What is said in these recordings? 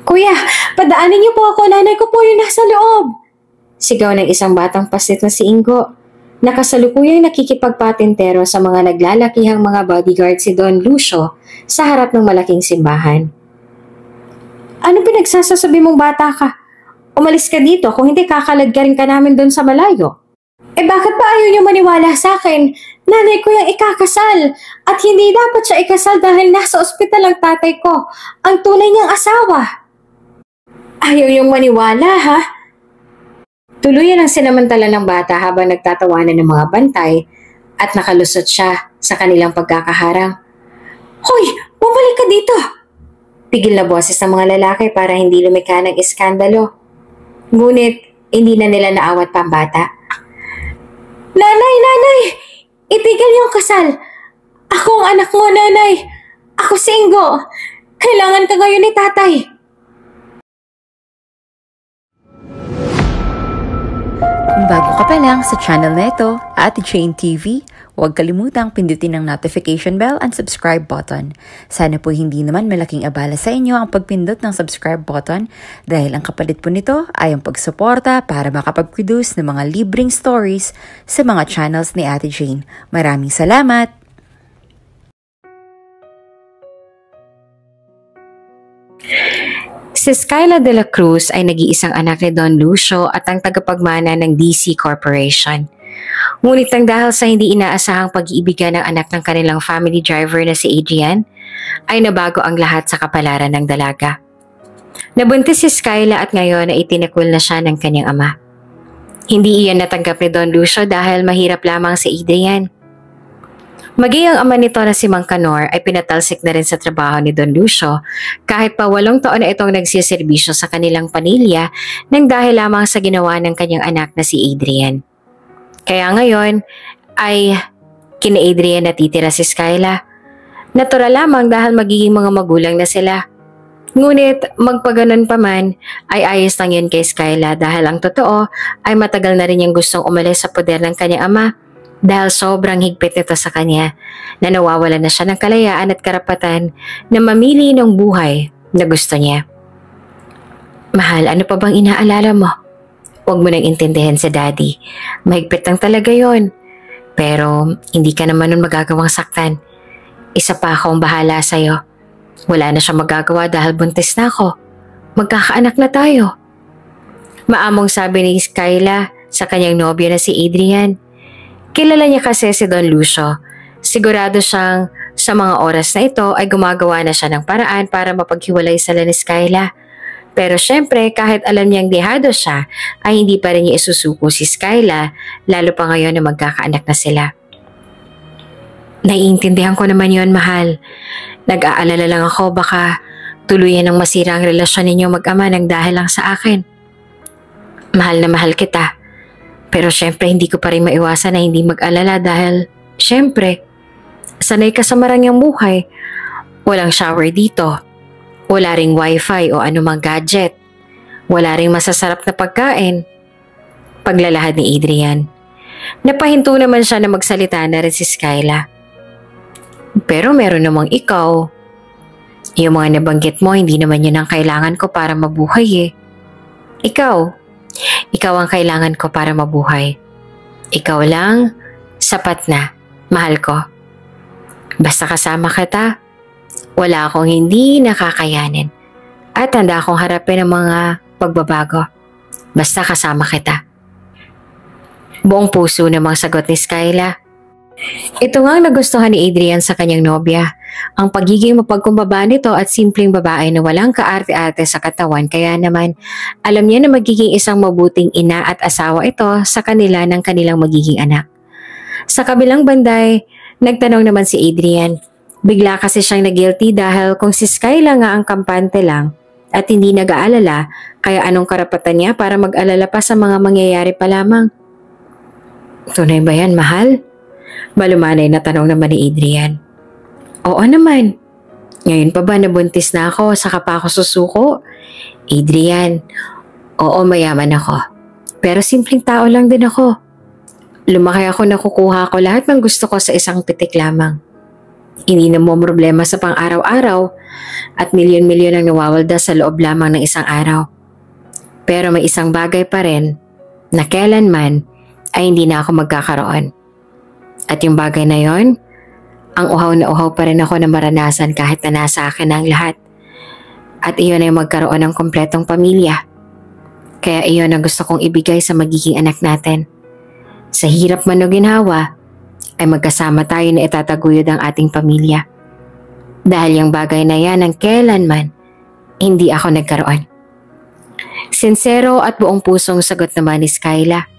Kuya, padaanin niyo po ako. Nanay ko po yung nasa loob. Sigaw ng isang batang pasit na si Ingo. Nakasalukuyang nakikipagpatintero sa mga naglalakihang mga bodyguard si Don Lucio sa harap ng malaking simbahan. Ano pinagsasasabi mong bata ka? Umalis ka dito kung hindi kakalaggarin ka namin doon sa malayo. Bakit ba ayaw niyo maniwala sa akin? Nanay ko yung ikakasal at hindi dapat siya ikasal dahil nasa ospital ang tatay ko, ang tunay niyang asawa. Ayaw yung maniwala, ha? Tuluyan ang sinamantala ng bata habang nagtatawanan ng mga bantay at nakalusot siya sa kanilang pagkakaharang. Hoy! Bumalik ka dito! Pigil na boses ng mga lalaki para hindi lumika ng iskandalo. Ngunit, hindi na nila naawat pa ang bata. Nanay! Itigil yung kasal! Ako ang anak mo, nanay! Ako si Ingo! Kailangan ka ngayon ni tatay! Kung bago ka pa lang sa channel na ito, Ate Jane TV, huwag kalimutang pindutin ang notification bell and subscribe button. Sana po hindi naman malaking abala sa inyo ang pagpindot ng subscribe button dahil ang kapalit po nito ay ang pagsuporta para makapag-produce ng mga libreng stories sa mga channels ni Ate Jane. Maraming salamat! Si Skyla de la Cruz ay nag-iisang anak ni Don Lucio at ang tagapagmana ng DC Corporation. Ngunit nang dahil sa hindi inaasahang pag-iibigan ng anak ng kanilang family driver na si Adrian, ay nabago ang lahat sa kapalaran ng dalaga. Nabuntis si Skyla at ngayon ay itinakwil na siya ng kanyang ama. Hindi iyan natanggap ni Don Lucio dahil mahirap lamang si Adrian. Maging ang ama nito na si Mang Canor ay pinatalsik na rin sa trabaho ni Don Lucio kahit pa 8 taon na itong nagsiservisyo sa kanilang pamilya nang dahil lamang sa ginawa ng kanyang anak na si Adrian. Kaya ngayon ay kina Adrian natitira si Skyla. Natural lamang dahil magiging mga magulang na sila. Ngunit magpaganon pa man ay ayos lang yun kay Skyla dahil ang totoo ay matagal na rin niyang gustong umalis sa poder ng kanyang ama. Dahil sobrang higpit nito sa kanya na nawawalan na siya ng kalayaan at karapatan na mamili ng buhay na gusto niya. Mahal, ano pa bang inaalala mo? Huwag mo nang intindihin si Daddy. Mahigpit lang talaga yon. Pero hindi ka naman nun magagawang saktan. Isa pa akong bahala sa'yo. Wala na siya magagawa dahil buntis na ako. Magkakaanak na tayo. Maamong sabi ni Skyla sa kanyang nobyo na si Adrian. Kilala niya kasi si Don Lucio. Sigurado siyang sa mga oras na ito ay gumagawa na siya ng paraan para mapaghiwalay sila ni Skyla. Pero syempre kahit alam niyang dehado siya ay hindi pa rin niya isusuko si Skyla lalo pa ngayon na magkakaanak na sila. Naiintindihan ko naman yon, mahal. Nag-aalala lang ako baka tuluyan ng masira ang relasyon ninyo mag-ama ng dahil lang sa akin. Mahal na mahal kita. Pero syempre hindi ko pa rin maiwasan na hindi mag-alala dahil syempre sanay ka sa marangyang buhay. Walang shower dito. Wala ring wifi o anumang gadget. Wala ring masasarap na pagkain. Paglalahad ni Adrian. Napahinto naman siya na magsalita na rin si Skyla. Pero meron namang ikaw. Yung mga nabanggit mo hindi naman yun ang kailangan ko para mabuhay eh. Ikaw ang kailangan ko para mabuhay. Ikaw lang, sapat na, mahal ko. Basta kasama kita, wala akong hindi nakakayanin. At handa akong harapin ang mga pagbabago. Basta kasama kita. Buong puso namang sagot ni Skyla. Ito nga ang nagustuhan ni Adrian sa kanyang nobya. Ang pagiging mapagkumbaba nito at simpleng babae na walang kaarte-arte sa katawan kaya naman alam niya na magiging isang mabuting ina at asawa ito sa kanila ng kanilang magiging anak. Sa kabilang banday, nagtanong naman si Adrian. Bigla kasi siyang na-guilty dahil kung si Skyla nga ang kampante lang at hindi nag-aalala kaya anong karapatan niya para mag-alala pa sa mga mangyayari pa lamang. Tunay ba yan, mahal? Malumanay na tanong naman ni Adrian. Oo naman. Ngayon pa ba nabuntis na ako saka pa ako susuko? Adrian, oo mayaman ako. Pero simpleng tao lang din ako. Lumaki ako na kukuha ko lahat ng gusto ko sa isang pitik lamang. Hindi na mo problema sa pang-araw-araw at milyon-milyon ang nawawalda sa loob lamang ng isang araw. Pero may isang bagay pa rin na kailanman ay hindi na ako magkakaroon. At yung bagay na yon, ang uhaw na uhaw pa rin ako na maranasan kahit na nasa akin ang lahat. At iyon ay magkaroon ng kompletong pamilya. Kaya iyon ang gusto kong ibigay sa magiging anak natin. Sa hirap man o ginhawa, ay magkasama tayo na itataguyod ang ating pamilya. Dahil yung bagay na yan ang kailanman, hindi ako nagkaroon. Sincero at buong pusong sagot naman ni Skyla.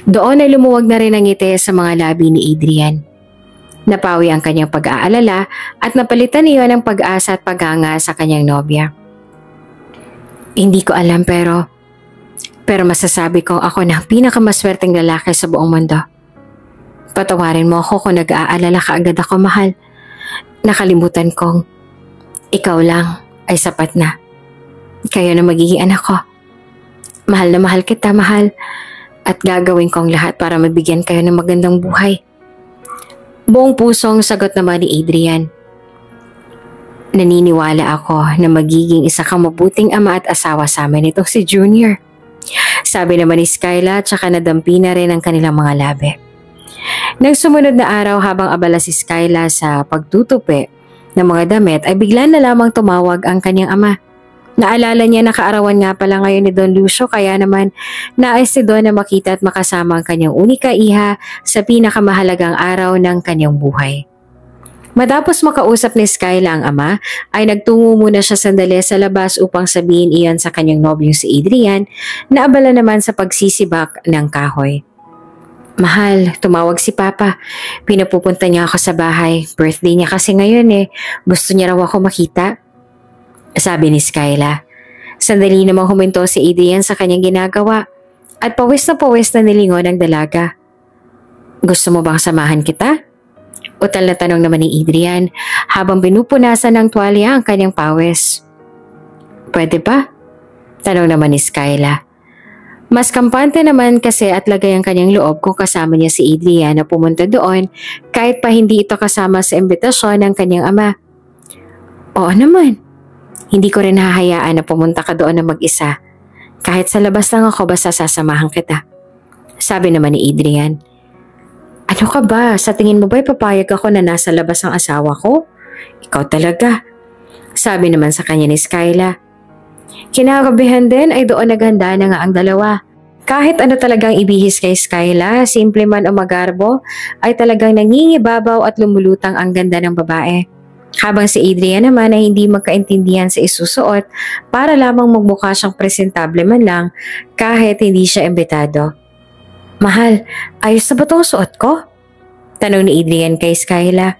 Doon ay lumuwag na rin ang ngiti sa mga labi ni Adrian. Napawi ang kanyang pag-aalala at napalitan niyo ng pag-asa at paghanga sa kanyang nobya. Hindi ko alam pero masasabi kong ako na ang pinakamaswerteng lalaki sa buong mundo. Patawarin mo ako kung nag-aalala ka agad ako, mahal. Nakalimutan kong ikaw lang ay sapat na. Kayo na magiging anak ko. Mahal na mahal kita, mahal. At gagawin kong lahat para mabigyan kayo ng magandang buhay. Buong pusong sagot naman ni Adrian. Naniniwala ako na magiging isa kang mabuting ama at asawa sa amin itong si Junior. Sabi naman ni Skyla at saka nadampi na rin ang kanilang mga labi. Nang sumunod na araw habang abala si Skyla sa pagtutupi ng mga damit ay bigla na lamang tumawag ang kanyang ama. Naalala niya na kaarawan nga pala ngayon ni Don Lucio kaya naman nais si Don na makita at makasama ang kanyang unika iha sa pinakamahalagang araw ng kanyang buhay. Matapos makausap ni Skyla ang ama ay nagtungo muna siya sandali sa labas upang sabihin iyon sa kanyang nobyong si Adrian na abala naman sa pagsisibak ng kahoy. Mahal, tumawag si Papa. Pinapupunta niya ako sa bahay. Birthday niya kasi ngayon eh. Gusto niya raw ako makita. Sabi ni Skyla. Sandali namang huminto si Adrian sa kanyang ginagawa at pawis na nilingon ang dalaga. Gusto mo bang samahan kita? Utal na tanong naman ni Adrian habang pinupunasan ng tuwalya ang kanyang pawis. Pwede ba? Tanong naman ni Skyla. Mas kampante naman kasi at lagay ang kanyang loob kung kasama niya si Adrian na pumunta doon kahit pa hindi ito kasama sa imbitasyon ng kanyang ama. Oo naman. Hindi ko rin hahayaan na pumunta ka doon na mag-isa. Kahit sa labas lang ako basta sasamahan kita. Sabi naman ni Adrian. Ano ka ba? Sa tingin mo ba'y papayag ako na nasa labas ang asawa ko? Ikaw talaga. Sabi naman sa kanya ni Skyla. Kinagabihan din ay doon naghanda na nga ang dalawa. Kahit ano talagang ibihis kay Skyla, simple man o magarbo, ay talagang nangingibabaw at lumulutang ang ganda ng babae. Habang si Adrian naman ay hindi magkaintindihan sa isusuot para lamang magmukha siyang presentable man lang kahit hindi siya imbitado. Mahal, ayos na ba itong suot ko? Tanong ni Adrian kay Skyla.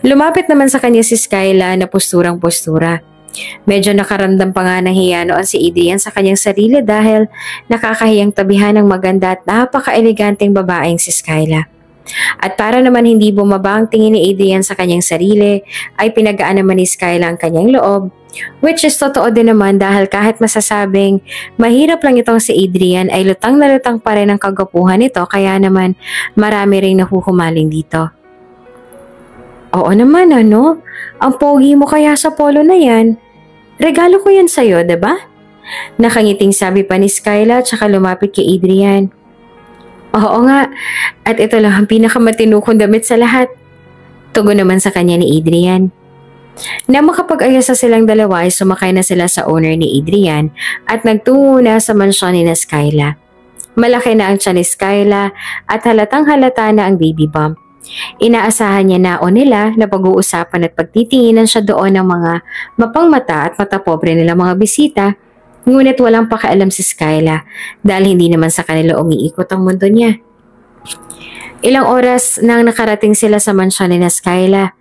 Lumapit naman sa kanya si Skyla na posturang-postura. Medyo nakaramdam pa nga ng hiya noon si Adrian sa kanyang sarili dahil nakakahiyang tabihan ng maganda at napaka-eleganteng babaeng si Skyla. At para naman hindi bumaba ang tingin ni Adrian sa kanyang sarili, ay pinagaan naman ni Skyla ang kanyang loob, which is totoo din naman dahil kahit masasabing mahirap lang itong si Adrian ay lutang na lutang pa rin ang kagwapuhan nito kaya naman marami ring nahuhumaling dito. Oo naman ano, ang pogi mo kaya sa polo na yan. Regalo ko yan sa'yo, diba? Nakangiting sabi pa ni Skyla at saka lumapit kay Adrian. Oo nga, at ito lang ang pinakamatino kong damit sa lahat. Tugon naman sa kanya ni Adrian. Na makapag-ayos sa silang dalawa ay sumakay na sila sa owner ni Adrian at nagtungo na sa mansyon ni Skyla. Malaki na ang tiyan ni Skyla at halatang halata na ang baby bump. Inaasahan niya na o nila na pag-uusapan at pagtitinginan siya doon ng mga mapangmata at matapobre nila mga bisita, ngunit walang pakialam si Skyla dahil hindi naman sa kanila umiikot ang mundo niya. Ilang oras nang nakarating sila sa mansyon ni Skyla.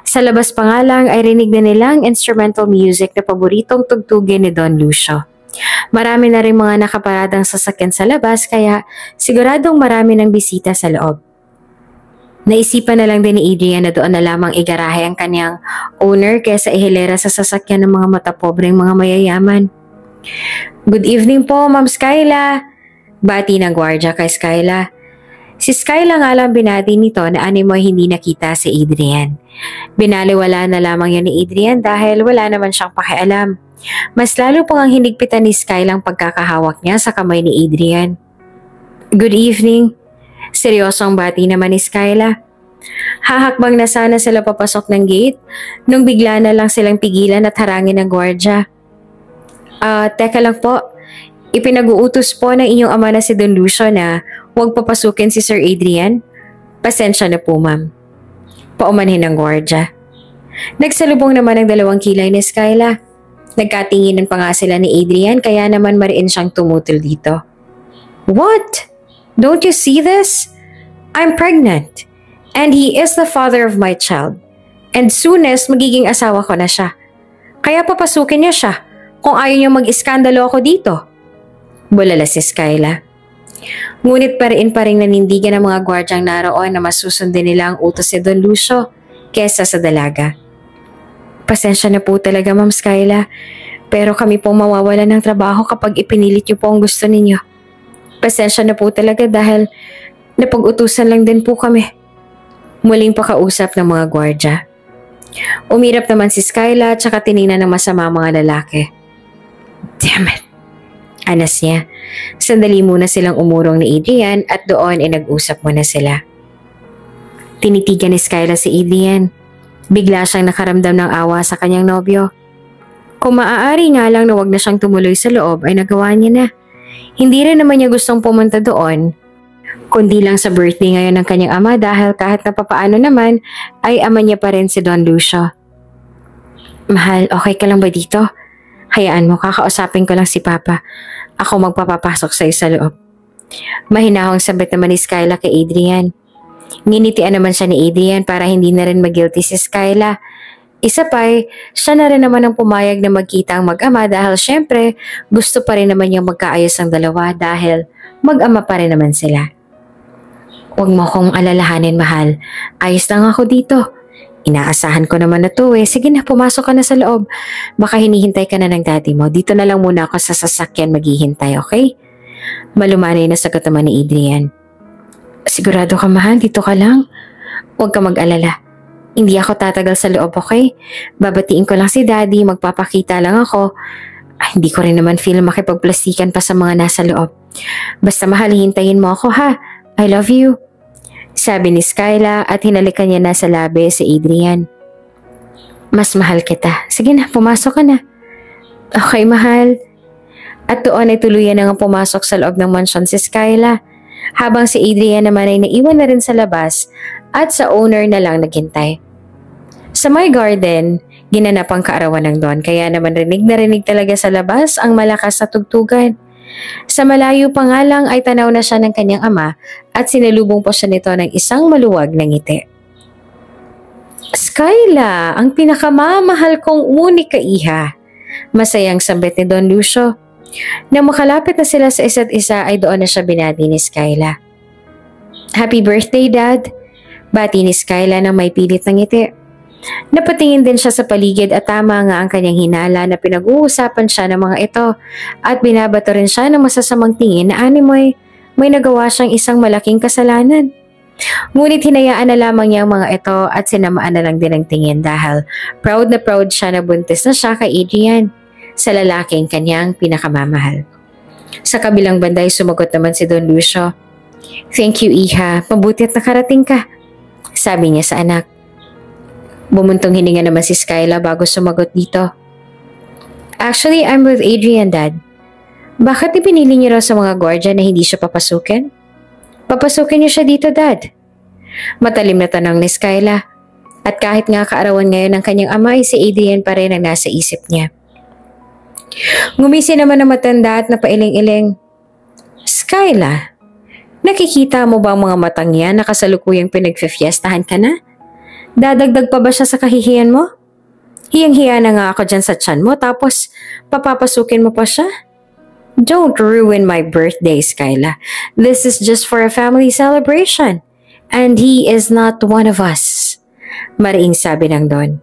Sa labas pa nga lang ay rinig na nilang instrumental music na paboritong tugtugin ni Don Lucio. Marami na rin mga nakaparadang sasakyan sa labas kaya siguradong marami ng bisita sa loob. Naisipan na lang din ni Adrian na doon na lamang igarahe ang kanyang owner kaysa ihilera sa sasakyan ng mga matapobreng mga mayayaman. Good evening po, Ma'am Skyla. Bati ng gwardya kay Skyla. Si Skyla nga lang binati nito na animoy hindi nakita si Adrian. Binaliwala na lamang yan ni Adrian dahil wala naman siyang pakialam. Mas lalo pang ang hinigpitan ni Skyla ang pagkakahawak niya sa kamay ni Adrian. Good evening. Seryosong bati naman ni Skyla. Hahakbang na sana sila papasok ng gate nung bigla na lang silang pigilan at harangin ng gwardya. Teka lang po. Ipinag-uutos po ng inyong ama na si Don Lucio na huwag papasukin si Sir Adrian. Pasensya na po, ma'am. Paumanhin ng gwardya. Nagsalubong naman ang dalawang kilay ni Skyla. Nagkatinginan pa nga sila ni Adrian kaya naman mariin siyang tumutol dito. What? Don't you see this? I'm pregnant. And he is the father of my child. And soonest magiging asawa ko na siya. Kaya papasukin niya siya kung ayaw niya mag-iskandalo ako dito. Bulala si Skyla. Ngunit pa rin nanindigan ng mga gwardyang naroon na masusundin nila ang utos ni Don Lucio kesa sa dalaga. Pasensya na po talaga, Ma'am Skyla, pero kami po mawawala ng trabaho kapag ipinilit niyo po ang gusto ninyo. Pasensya na po talaga dahil napag-utusan lang din po kami. Muling pakausap ng mga gwardya. Umirap naman si Skyla at saka tiningnan ng masama mga lalaki. Damn it! Anas niya. Sandali muna silang umurong ni Adrian at doon ay nag-usap muna sila. Tinitigan ni Skyla si Adrian. Bigla siyang nakaramdam ng awa sa kanyang nobyo. Kung maaari nga lang na wag na siyang tumuloy sa loob ay nagawa niya na. Hindi rin naman niya gustong pumunta doon, kundi lang sa birthday ngayon ng kanyang ama dahil kahit na papaano naman ay ama niya pa rin si Don Lucio. Mahal, okay ka lang ba dito? Hayaan mo, kakausapin ko lang si Papa. Ako magpapapasok sa'yo sa loob. Mahinahong sabit naman ni Skyla kay Adrian. Nginitian naman siya ni Adrian para hindi na rin mag-guilty si Skyla. Isa pa siya na rin naman ang pumayag na magkita ang mag-ama dahil syempre gusto pa rin naman niyang magkaayos ang dalawa dahil mag-ama pa rin naman sila. Huwag mo akong alalahanin, mahal. Ayos lang ako dito. Inaasahan ko naman na to Sige na, pumasok ka na sa loob. Baka hinihintay ka na ng daddy mo. Dito na lang muna ako sa sasakyan maghihintay, okay? Malumanay na sagot naman ni Adrian. Sigurado ka, mahal? Dito ka lang? Huwag ka mag-alala. Hindi ako tatagal sa loob, okay? Babatiin ko lang si daddy, magpapakita lang ako. Hindi ko rin naman feel makipagplastikan pa sa mga nasa loob. Basta mahal, hintayin mo ako ha. I love you. Sabi ni Skyla at hinalikan niya na sa labi si Adrian. Mas mahal kita. Sige na, pumasok ka na. Okay, mahal. At doon ay tuluyan na nga pumasok sa loob ng mansyon si Skyla. Habang si Adrian naman ay naiwan na rin sa labas at sa owner na lang naghintay. Sa my garden, ginanap ang kaarawan ng Don kaya naman rinig na rinig talaga sa labas ang malakas na tugtugan. Sa malayo pa nga lang ay tanaw na siya ng kanyang ama at sinalubong po siya nito ng isang maluwag na ngiti. Skyla, ang pinakamamahal kong unika iha. Masayang sambit ni Don Lucio. Nang makalapit na sila sa isa't isa ay doon na siya binati ni Skyla. Happy birthday, Dad! Bati ni Skyla nang may pilit ng ngiti. Napatingin din siya sa paligid at tama nga ang kanyang hinala na pinag-uusapan siya ng mga ito at binabato rin siya ng masasamang tingin na animoy may nagawa siyang isang malaking kasalanan. Ngunit hinayaan na lamang niya ang mga ito at sinamaan na lang din ang tingin dahil proud na proud siya na buntis na siya kay Adrian sa lalaking kanyang pinakamamahal. Sa kabilang banday sumagot naman si Don Lucio. Thank you, Iha. Mabuti at nakarating ka. Sabi niya sa anak. Bumuntong hininga naman si Skyla bago sumagot dito. Actually, I'm with Adrian, Dad. Bakit ipinili niyo raw sa mga gwardya na hindi siya papasukin? Papasukin niyo siya dito, Dad. Matalim na tanong ni Skyla. At kahit nga kaarawan ngayon ng kanyang ama ay si Adrian pa rin ang nasa isip niya. Ngumisi naman ang matanda at napailing-iling. Skyla, nakikita mo ba ang mga matang yan na kasalukuyang pinagfifiestahan ka na? Dadagdag pa ba siya sa kahihiyan mo? Hiyang-hiya na nga ako dyan sa tiyan mo tapos papapasukin mo pa siya? Don't ruin my birthday, Skyla. This is just for a family celebration. And he is not one of us. Mariing sabi ng Don.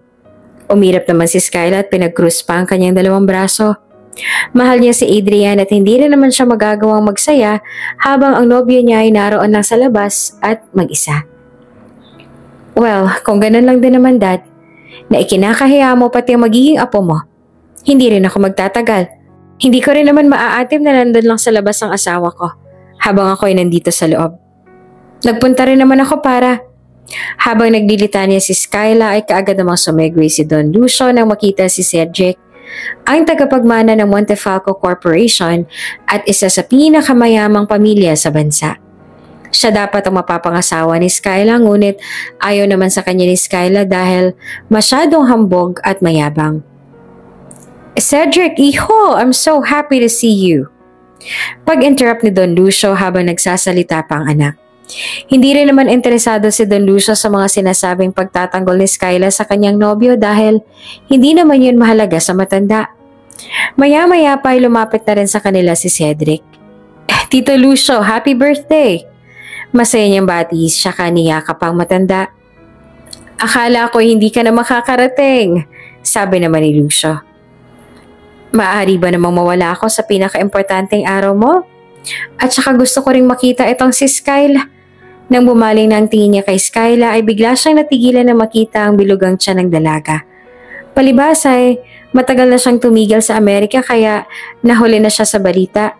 Umirap naman si Skyla at pinag-cruise pa ang kanyang dalawang braso. Mahal niya si Adrian at hindi rin naman siya magagawang magsaya habang ang nobyo niya ay naroon lang sa labas at mag-isa. Well, kung ganun lang din naman dad, na ikinakahiya mo pati ang magiging apo mo, hindi rin ako magtatagal. Hindi ko rin naman maaatim na nandun lang sa labas ang asawa ko habang ako ay nandito sa loob. Nagpunta rin naman ako para... Habang naglilitanya si Skyla ay kaagad namang sumegway si Don Lucio nang makita si Cedric, ang tagapagmana ng Montefalco Corporation at isa sa pinakamayamang pamilya sa bansa. Siya dapat ang mapapangasawa ni Skyla ngunit ayaw naman sa kanya ni Skyla dahil masyadong hambog at mayabang. Cedric, iho, I'm so happy to see you. Pag-interrupt ni Don Lucio habang nagsasalita pa ang anak. Hindi rin naman interesado si Don Lucio sa mga sinasabing pagtatanggol ni Skyla sa kanyang nobyo dahil hindi naman yun mahalaga sa matanda. Maya-maya pa ay lumapit na rin sa kanila si Cedric. Tito Lucio, happy birthday! Masaya niyang batis siya kaniya kapang matanda. Akala ko hindi ka na makakarating, sabi naman ni Lucio. Maaari ba namang mawala ako sa pinaka-importanteng araw mo? At saka gusto ko ring makita itong si Skyla. Nang bumaling na ang tingin niya kay Skyla ay bigla siyang natigilan na makita ang bilugang tiyan ng dalaga. Palibhas ay matagal na siyang tumigil sa Amerika kaya nahuli na siya sa balita.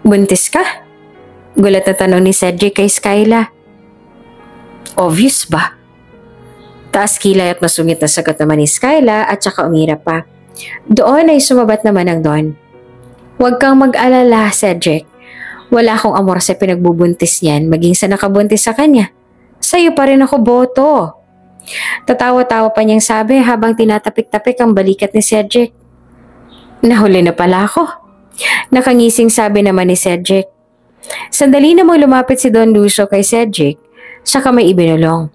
Buntis ka? Gulat na tanong ni Cedric kay Skyla. Obvious ba? Taas kilay at masungit na sagot naman ni Skyla at saka umirap pa. Doon ay sumabat naman ang Don. Huwag kang mag-alala, Cedric. Wala akong amor sa pinagbubuntis niyan maging sa nakabuntis sa kanya. Sa'yo pa rin ako boto. Tatawa-tawa pa niyang sabi habang tinatapik-tapik ang balikat ni Cedric. Nahuli na pala ako. Nakangising sabi naman ni Cedric. Sandali namang lumapit si Don Lucio kay Cedric, saka may ibinulong.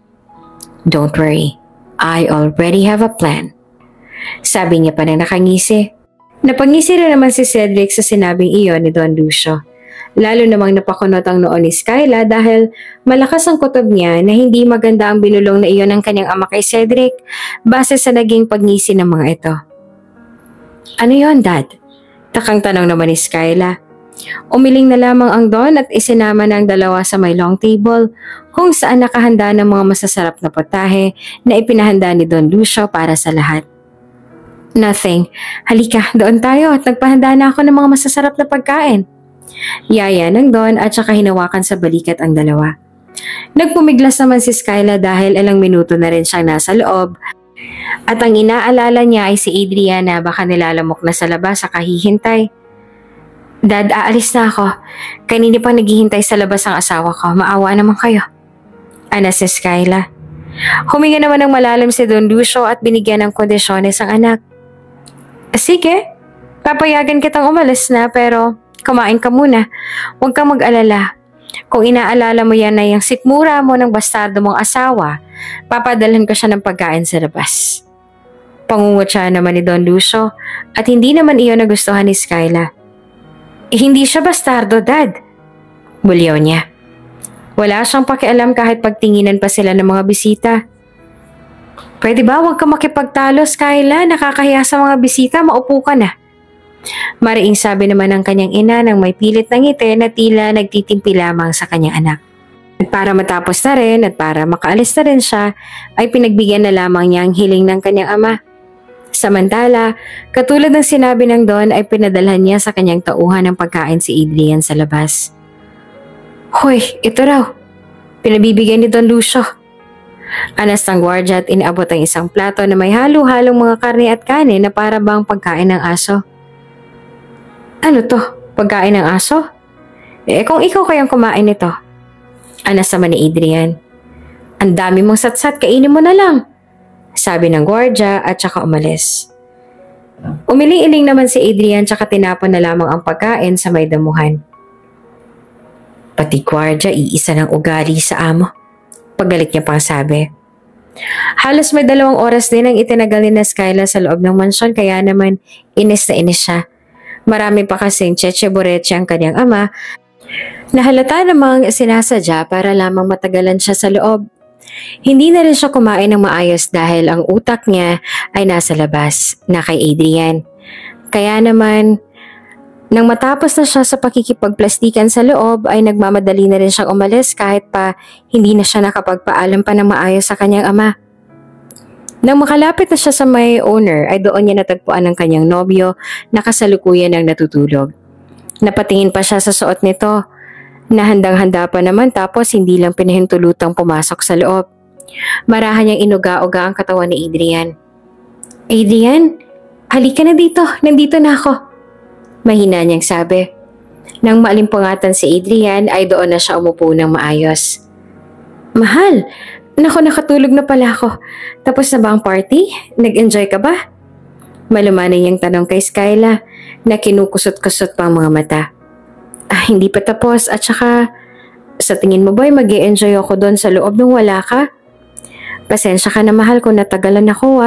Don't worry, I already have a plan. Sabi niya pa na nakangisi. Napangisi rin naman si Cedric sa sinabing iyon ni Don Lucio. Lalo namang napakunot ang noon ni Skyla dahil malakas ang kutob niya na hindi maganda ang binulong na iyon ng kanyang ama kay Cedric base sa naging pagngisi ng mga ito. Ano yon, Dad? Takang tanong naman ni Skyla. Umiling na lamang ang Don at isinama ng dalawa sa may long table kung saan nakahanda ng mga masasarap na potahe na ipinahanda ni Don Lucio para sa lahat. Nothing. Halika, doon tayo at nagpahanda na ako ng mga masasarap na pagkain. Yaya ng Don at saka hinawakan sa balikat ang dalawa. Nagpumiglas naman si Skyla dahil ilang minuto na rin siyang nasa loob at ang inaalala niya ay si Adrian na baka nilalamok na sa labas sa kahihintay. Dad, aalis na ako. Kanina pang naghihintay sa labas ang asawa ko. Maawa naman kayo. Anas si Skyla. Huminga naman ng malalim si Don Lucio at binigyan ng kondisyones ang anak. Sige, papayagan kitang umalis na pero kumain ka muna. Huwag kang mag-alala. Kung inaalala mo yan na yung sikmura mo ng bastardo mong asawa, papadalhan ko siya ng pagkain sa labas. Pangungot siya naman ni Don Lucio at hindi naman iyon nagustuhan ni Skyla. Hindi siya bastardo, Dad. Bulyaw niya. Wala siyang pakialam kahit pagtinginan pa sila ng mga bisita. Pwede ba huwag kang makipagtalo, Skyla? Nakakahiya sa mga bisita, maupo ka na. Mariing sabi naman ng kanyang ina nang may pilit ng ngiti na tila nagtitimpi lamang sa kanyang anak. At para matapos na rin at para makaalis na rin siya, ay pinagbigyan na lamang niya ang hiling ng kanyang ama. Samantala, katulad ng sinabi ng Don ay pinadalhan niya sa kanyang tauhan ng pagkain si Adrian sa labas. Hoy, ito raw. Pinabibigyan ni Don Lucio. Anas ng gwardya at inabot ang isang plato na may halo-halong mga karne at kanin na para bang pagkain ng aso. Ano to? Pagkain ng aso? Kung ikaw kayang kumain nito. Anas naman ni Adrian. Ang dami mong satsat, kainin mo na lang. Sabi ng gwardya at saka umalis. Umiling-iling naman si Adrian tsaka tinapon na lamang ang pagkain sa may damuhan. Pati gwardya iisa ng ugali sa amo. Paggalit niya pang sabi. Halos may 2 oras din ang itinagal ni Skyla sa loob ng mansyon kaya naman inis na inis siya. Marami pa kasing cheche-boreche ang kanyang ama na halata namang sinasadya para lamang matagalan siya sa loob. Hindi na rin siya kumain ng maayos dahil ang utak niya ay nasa labas na kay Adrian. Kaya naman, nang matapos na siya sa pakikipagplastikan sa loob ay nagmamadali na rin siyang umalis kahit pa hindi na siya nakapagpaalam pa ng maayos sa kanyang ama. Nang makalapit na siya sa may owner ay doon niya natagpuan ng kanyang nobyo na kasalukuyan ng natutulog. Napatingin pa siya sa suot nito na handang-handa pa naman tapos hindi lang pinahintulutang pumasok sa loob. Marahan niyang inuga-uga ang katawan ni Adrian. Adrian, halika na dito, nandito na ako. Mahina niyang sabi. Nang maalimpungatan si Adrian ay doon na siya umupo ng maayos. Mahal, nakatulog na pala ako. Tapos na ba ang party? Nag-enjoy ka ba? Malumanay niyang tanong kay Skyla na kinukusot-kusot pa ang mga mata. Hindi pa tapos at saka sa tingin mo ba'y mag-e-enjoy ako doon sa loob nung wala ka? Pasensya ka na mahal kung natagalan ako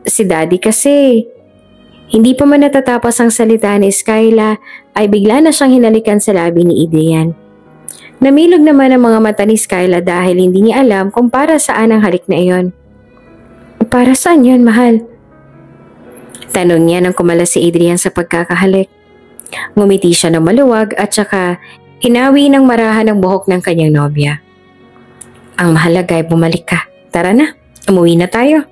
Si Daddy kasi. Hindi pa man natatapos ang salita ni Skyla ay bigla na siyang hinalikan sa labi ni Adrian. Namilog naman ang mga mata ni Skyla dahil hindi niya alam kung para saan ang halik na iyon. Para saan yun, mahal? Tanong niya nang kumalas si Adrian sa pagkakahalik. Ngumiti siya ng maluwag at saka hinawi ng marahan ang buhok ng kanyang nobya. Ang mahalaga ay bumalik ka. Tara na, umuwi na tayo.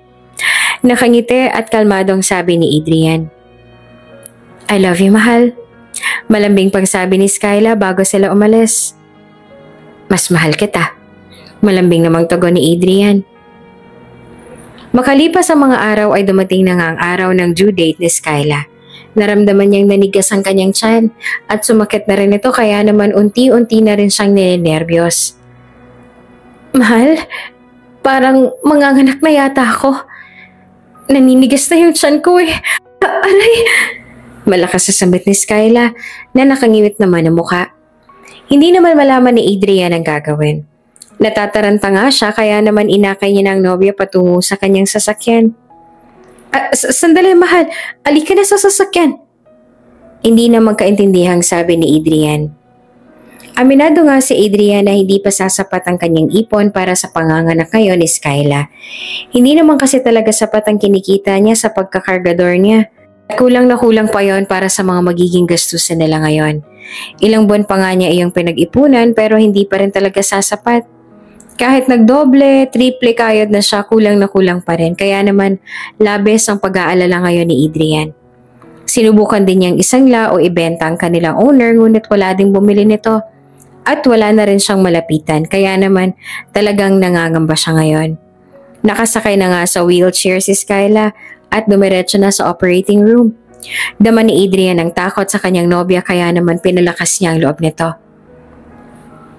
Nakangiti at kalmadong sabi ni Adrian. I love you, mahal. Malambing pagsabi ni Skyla bago sila umalis. Mas mahal kita. Malambing namang tugon ni Adrian. Makalipas ang mga araw ay dumating na nga ang araw ng due date ni Skyla. Naramdaman niyang nanigas ang kanyang tiyan at sumakit na rin ito kaya naman unti-unti na rin siyang ninenervyos. Mahal, parang manganganak na yata ako. Naninigas na yung tiyan ko Aray! Malakas sa sambit ni Skyla na nakangiwit naman ang mukha. Hindi naman malaman ni Adrian ang gagawin. Natataranta nga siya kaya naman inakay niya ng nobya patungo sa kanyang sasakyan. Sandali mahal, alika na sa sasakyan. Hindi na magkaintindihang sabi ni Adrian. Aminado nga si Adrian na hindi pa sasapat ang kanyang ipon para sa panganganak ngayon ni Skyla. Hindi naman kasi talaga sapat ang kinikita niya sa pagkakargador niya. Kulang na kulang pa yon para sa mga magiging gastusin nila ngayon. Ilang buwan pa nga niya iyong pinag-ipunan pero hindi pa rin talaga sasapat. Kahit nagdoble, triple kayod na siya, kulang na kulang pa rin. Kaya naman labis ang pag-aalala ngayon ni Adrian. Sinubukan din niyang isangla o ibenta ang kanilang owner ngunit wala ding bumili nito. At wala na rin siyang malapitan kaya naman talagang nangangamba siya ngayon. Nakasakay na nga sa wheelchair si Skyla at dumiretso na sa operating room. Dama ni Adrian ang takot sa kanyang nobya kaya naman pinalakas niya ang loob nito.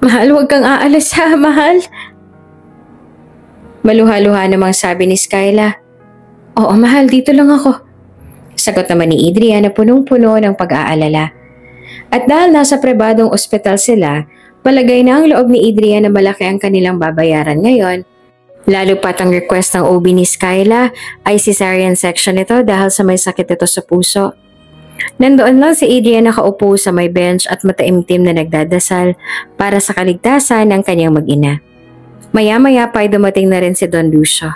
Mahal, huwag kang aalis ha, mahal. Maluha-luha namang sabi ni Skyla. Oo mahal, dito lang ako. Sagot naman ni Adrian na punong-puno ng pag-aalala. At dahil nasa pribadong ospital sila, palagay na ang loob ni Adrian na malaki ang kanilang babayaran ngayon. Lalo pat ang request ng OB ni Skyla ay cesarean section nito dahil sa may sakit ito sa puso. Nandoon lang si Adrian nakaupo sa may bench at mataimtim na nagdadasal para sa kaligtasan ng kanyang mag-ina. Maya-maya pa ay dumating na rin si Don Lucio.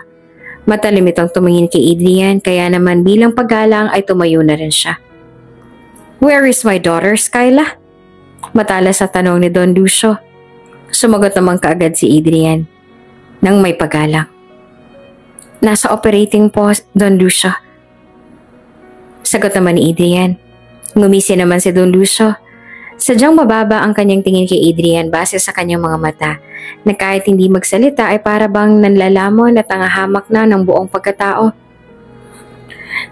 Matalim itong tumingin kay Adrian kaya naman bilang paggalang ay tumayo na rin siya. Where is my daughter, Skyla? Matalas sa tanong ni Don Lucio. Sumagot naman kaagad si Adrian nang may paggalang. Nasa operating post, Don Lucio. Sagot naman ni Adrian. Ngumisi naman si Don Lucio. Sadyang mababa ang kanyang tingin kay Adrian base sa kanyang mga mata na kahit hindi magsalita ay para bang nanlalamon at nangahamak na ng buong pagkatao.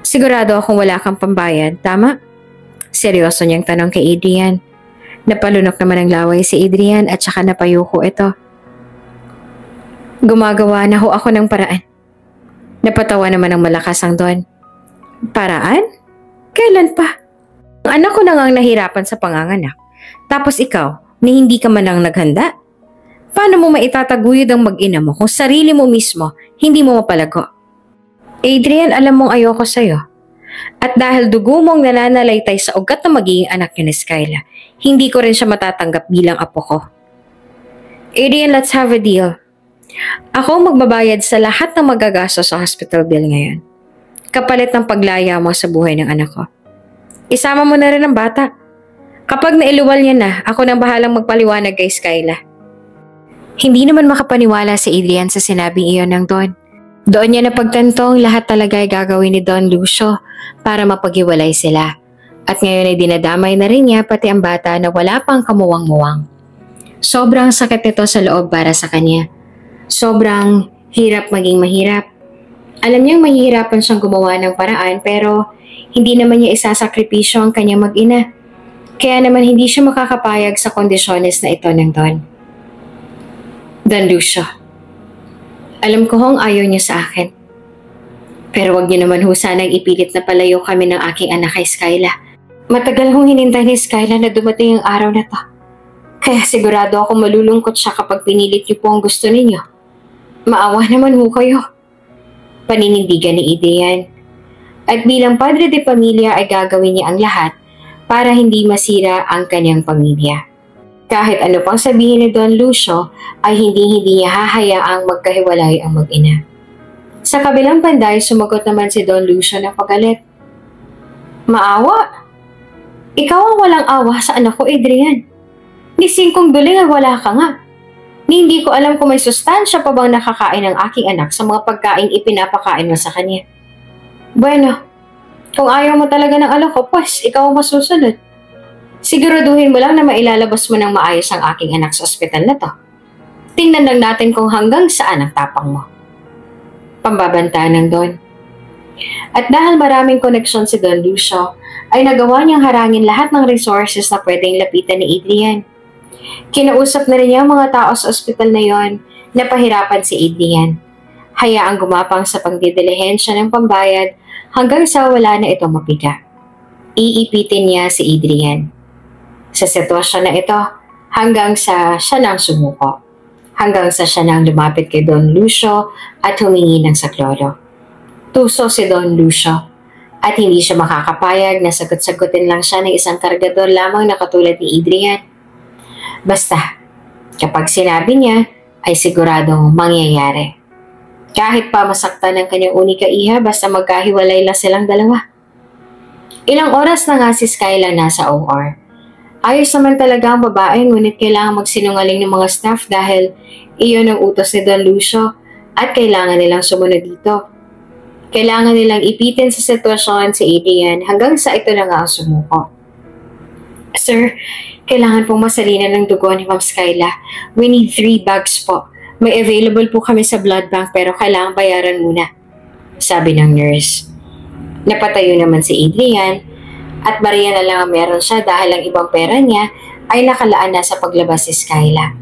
Sigurado akong wala kang pambayad, tama? Seryoso niyang tanong kay Adrian. Napalunok naman ang laway si Adrian at saka napayuko ito. Gumagawa na ho ako ng paraan. Napatawa naman ng malakas ang Don. Paraan? Kailan pa? Ang anak ko na ngang nahirapan sa panganganak. Tapos ikaw, ni hindi ka man lang naghanda? Paano mo maitataguyod ang mag-ina mo kung sarili mo mismo hindi mo mapalago? Adrian, alam mong ayoko sa'yo. At dahil dugo mong nananalaytay sa ugat na magiging anak niyo ni Skyla, hindi ko rin siya matatanggap bilang apo ko. Adrian, let's have a deal. Ako magbabayad sa lahat ng magagastos sa hospital bill ngayon. Kapalit ng paglaya mo sa buhay ng anak ko. Isama mo na rin ang bata. Kapag nailuwal niya na, ako nang bahalang magpaliwanag kay Skyla. Hindi naman makapaniwala si Adrian sa sinabing iyon ng Don. Doon niya napagtantong lahat talaga ay gagawin ni Don Lucio para mapaghiwalay sila. At ngayon ay dinadamay na rin niya pati ang bata na wala pang kamuwang-muwang. Sobrang sakit nito sa loob para sa kanya. Sobrang hirap maging mahirap. Alam niyang mahihirapan siyang gumawa ng paraan pero hindi naman niya isasakripisyo ang kanyang mag-ina. Kaya naman hindi siya makakapayag sa kondisyones na ito ng Don. Don Lucio, alam ko hong ayaw niyo sa akin. Pero wag niyo naman ho sanang ipilit na palayo kami ng aking anak kay Skyla. Matagal hong hinintay ni Skyla na dumating ang araw na to. Kaya sigurado ako malulungkot siya kapag pinilit niyo po ang gusto ninyo. Maawa naman ho kayo. Paninindigan ni Adrian. At bilang padre de pamilya ay gagawin niya ang lahat para hindi masira ang kanyang pamilya. Kahit ano pang sabihin ni Don Lucio ay hindi niya hahayaang magkahiwalay ang mag-ina. Sa kabilang banday, sumagot naman si Don Lucio ng pagalit. Maawa? Ikaw ang walang awa sa anak ko, Adrian. Ni singkong duling ay wala ka nga. Ni hindi ko alam kung may sustansya pa bang nakakain ng aking anak sa mga pagkain ipinapakain mo sa kanya. Bueno, kung ayaw mo talaga ng anak ko, pues ikaw ang masusunod. Siguraduhin mo lang na mailalabas mo ng maayos ang aking anak sa ospital na to. Tingnan lang natin kung hanggang saan ang tapang mo. Pambabanta ng Don. At dahil maraming koneksyon si Don Lucio, ay nagawa niyang harangin lahat ng resources na pwedeng lapitan ni Adrian. Kinausap na rin niya ang mga tao sa ospital na yon na pahirapan si Adrian. Hayaang gumapang sa pagdidilihensya ng pambayad hanggang sa wala na ito mapiga. Iipitin niya si Adrian. Sa sitwasyon na ito, hanggang sa siya nang sumuko. Hanggang sa siya nang lumapit kay Don Lucio at humingi ng saklolo. Tuso si Don Lucio at hindi siya makakapayag na sagot-sagutin lang siya ng isang kargador lamang na katulad ni Adrian. Basta, kapag sinabi niya, ay siguradong mangyayari. Kahit pa masaktan ng kanyang unika iha basta magkahiwalay lang silang dalawa. Ilang oras na nga si Skyla nasa OR. Ayos naman talaga ang babae ngunit kailangan magsinungaling ng mga staff dahil iyon ang utos ni Don Lucio at kailangan nilang sumunod dito. Kailangan nilang ipitin sa sitwasyon si Adrian hanggang sa ito na nga ang sumuko. Sir, kailangan pong masalinan ng dugo ni Ma'am Skyla. We need 3 bags po. May available po kami sa blood bank pero kailangan bayaran muna, sabi ng nurse. Napatayo naman si Adrian at bariya na lang ang meron siya dahil ang ibang pera niya ay nakalaan na sa paglabas si Skyla.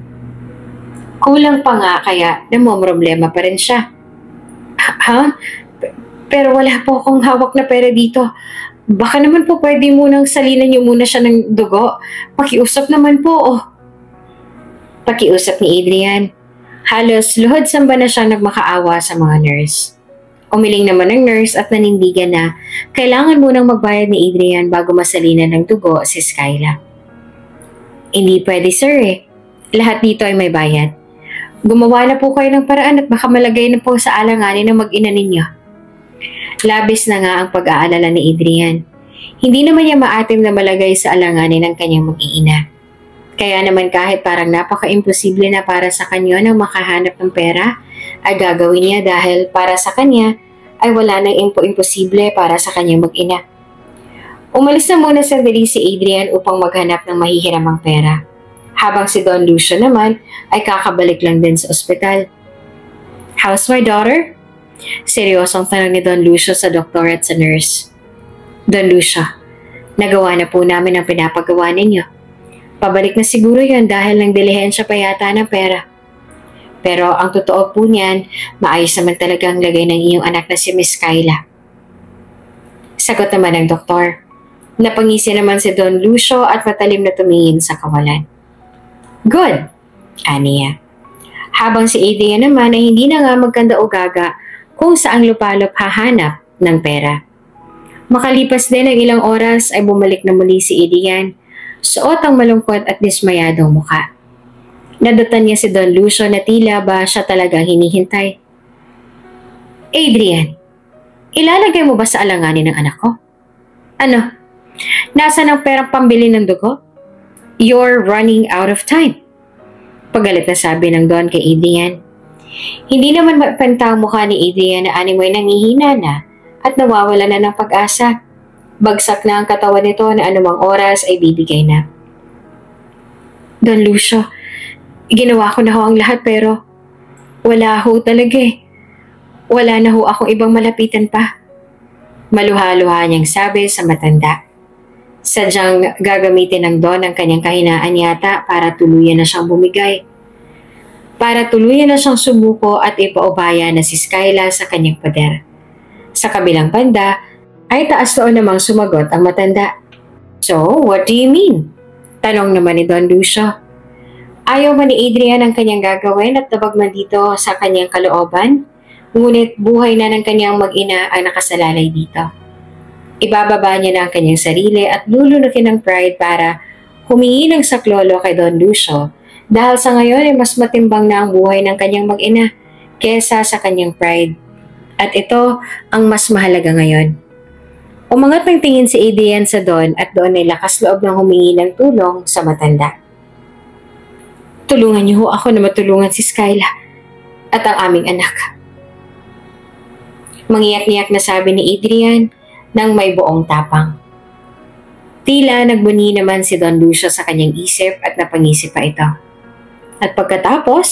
Kulang pa nga kaya namomroblema pa rin siya. Ha? Pero wala po akong hawak na pera dito. Baka naman po pwede munang salinan niyo muna siya ng dugo. Pakiusap naman po, oh. Pakiusap ni Adrian. Halos luhod samba na siya nagmakaawa sa mga nurse. Umiling naman ang nurse at nanindigan na kailangan munang magbayad ni Adrian bago masalinan ng dugo si Skyla. Hindi pwede sir eh. Lahat dito ay may bayad. Gumawa na po kayo ng paraan at baka malagay na po sa alanganin ng mag-ina ninyo. Labis na nga ang pag-aalala ni Adrian. Hindi naman niya maatim na malagay sa alanganin ng kanyang mag-iina. Kaya naman kahit parang napaka-imposible na para sa kanya nang makahanap ng pera, ay gagawin niya dahil para sa kanya ay wala nang imposible para sa kanyang mag-ina. Umalis na muna sandali si Adrian upang maghanap ng mahihiramang pera. Habang si Don Lucio naman ay kakabalik lang din sa ospital. How's my daughter? Seryosong tanong ni Don Lucio sa doktor at sa nurse. Don Lucio, nagawa na po namin ang pinapagawa ninyo. Pabalik na siguro yon dahil nang dilihensya pa yata ng pera. Pero ang totoo po niyan, maayos naman talaga ang lagay ng iyong anak na si Miss Skyla. Sagot naman ng doktor. Napangisi naman si Don Lucio at matalim na tumingin sa kawalan. Good, aniya. Habang si Adrian naman ay hindi na nga magkanda o gaga kung saang lupalop hahanap ng pera. Makalipas din ng ilang oras ay bumalik na muli si Adrian. Suot ang malungkot at dismayadong mukha. Nadutan niya si Don Lucio na tila ba siya talagang hinihintay. Adrian, ilalagay mo ba sa alanganin ng anak ko? Ano? Nasaan ang perang pambili ng dugo? You're running out of time. Pagalit na sabi ng Don kay Adrian. Hindi naman mapanta ang mukha ni Adrian na animoy nangihina na at nawawala na ng pag-asa. Bagsak na ang katawan nito na anumang oras ay bibigay na. Don Lucio, ginawa ko na ho ang lahat pero wala ho talaga eh. Wala na ho akong ibang malapitan pa. Maluha-luha niyang sabi sa matanda. Sadyang gagamitin ng Don ang kanyang kahinaan yata para tuluyan na siyang bumigay. Para tuluyan na siyang sumuko at ipaubaya na si Skyla sa kanyang pader. Sa kabilang banda, ay taas noon namang sumagot ang matanda. So, what do you mean? Tanong naman ni Don Lucio. Ayaw man ni Adrian ang kanyang gagawin at tabag man dito sa kanyang kalooban, ngunit buhay na ng kanyang mag-ina ang nakasalalay dito. Ibababa niya na ang kanyang sarili at lulunukin ng pride para humingi ng saklolo kay Don Lucio dahil sa ngayon ay mas matimbang na ang buhay ng kanyang mag-ina kesa sa kanyang pride. At ito ang mas mahalaga ngayon. Umangat ng tingin si Adrian sa Don at doon ay lakas loob ng humingi ng tulong sa matanda. Tulungan niyo ho ako na matulungan si Skyla at ang aming anak. Mangiyak-ngiyak na sabi ni Adrian nang may buong tapang. Tila nagbuni naman si Don Lucio sa kanyang isip at napangisip pa ito. At pagkatapos,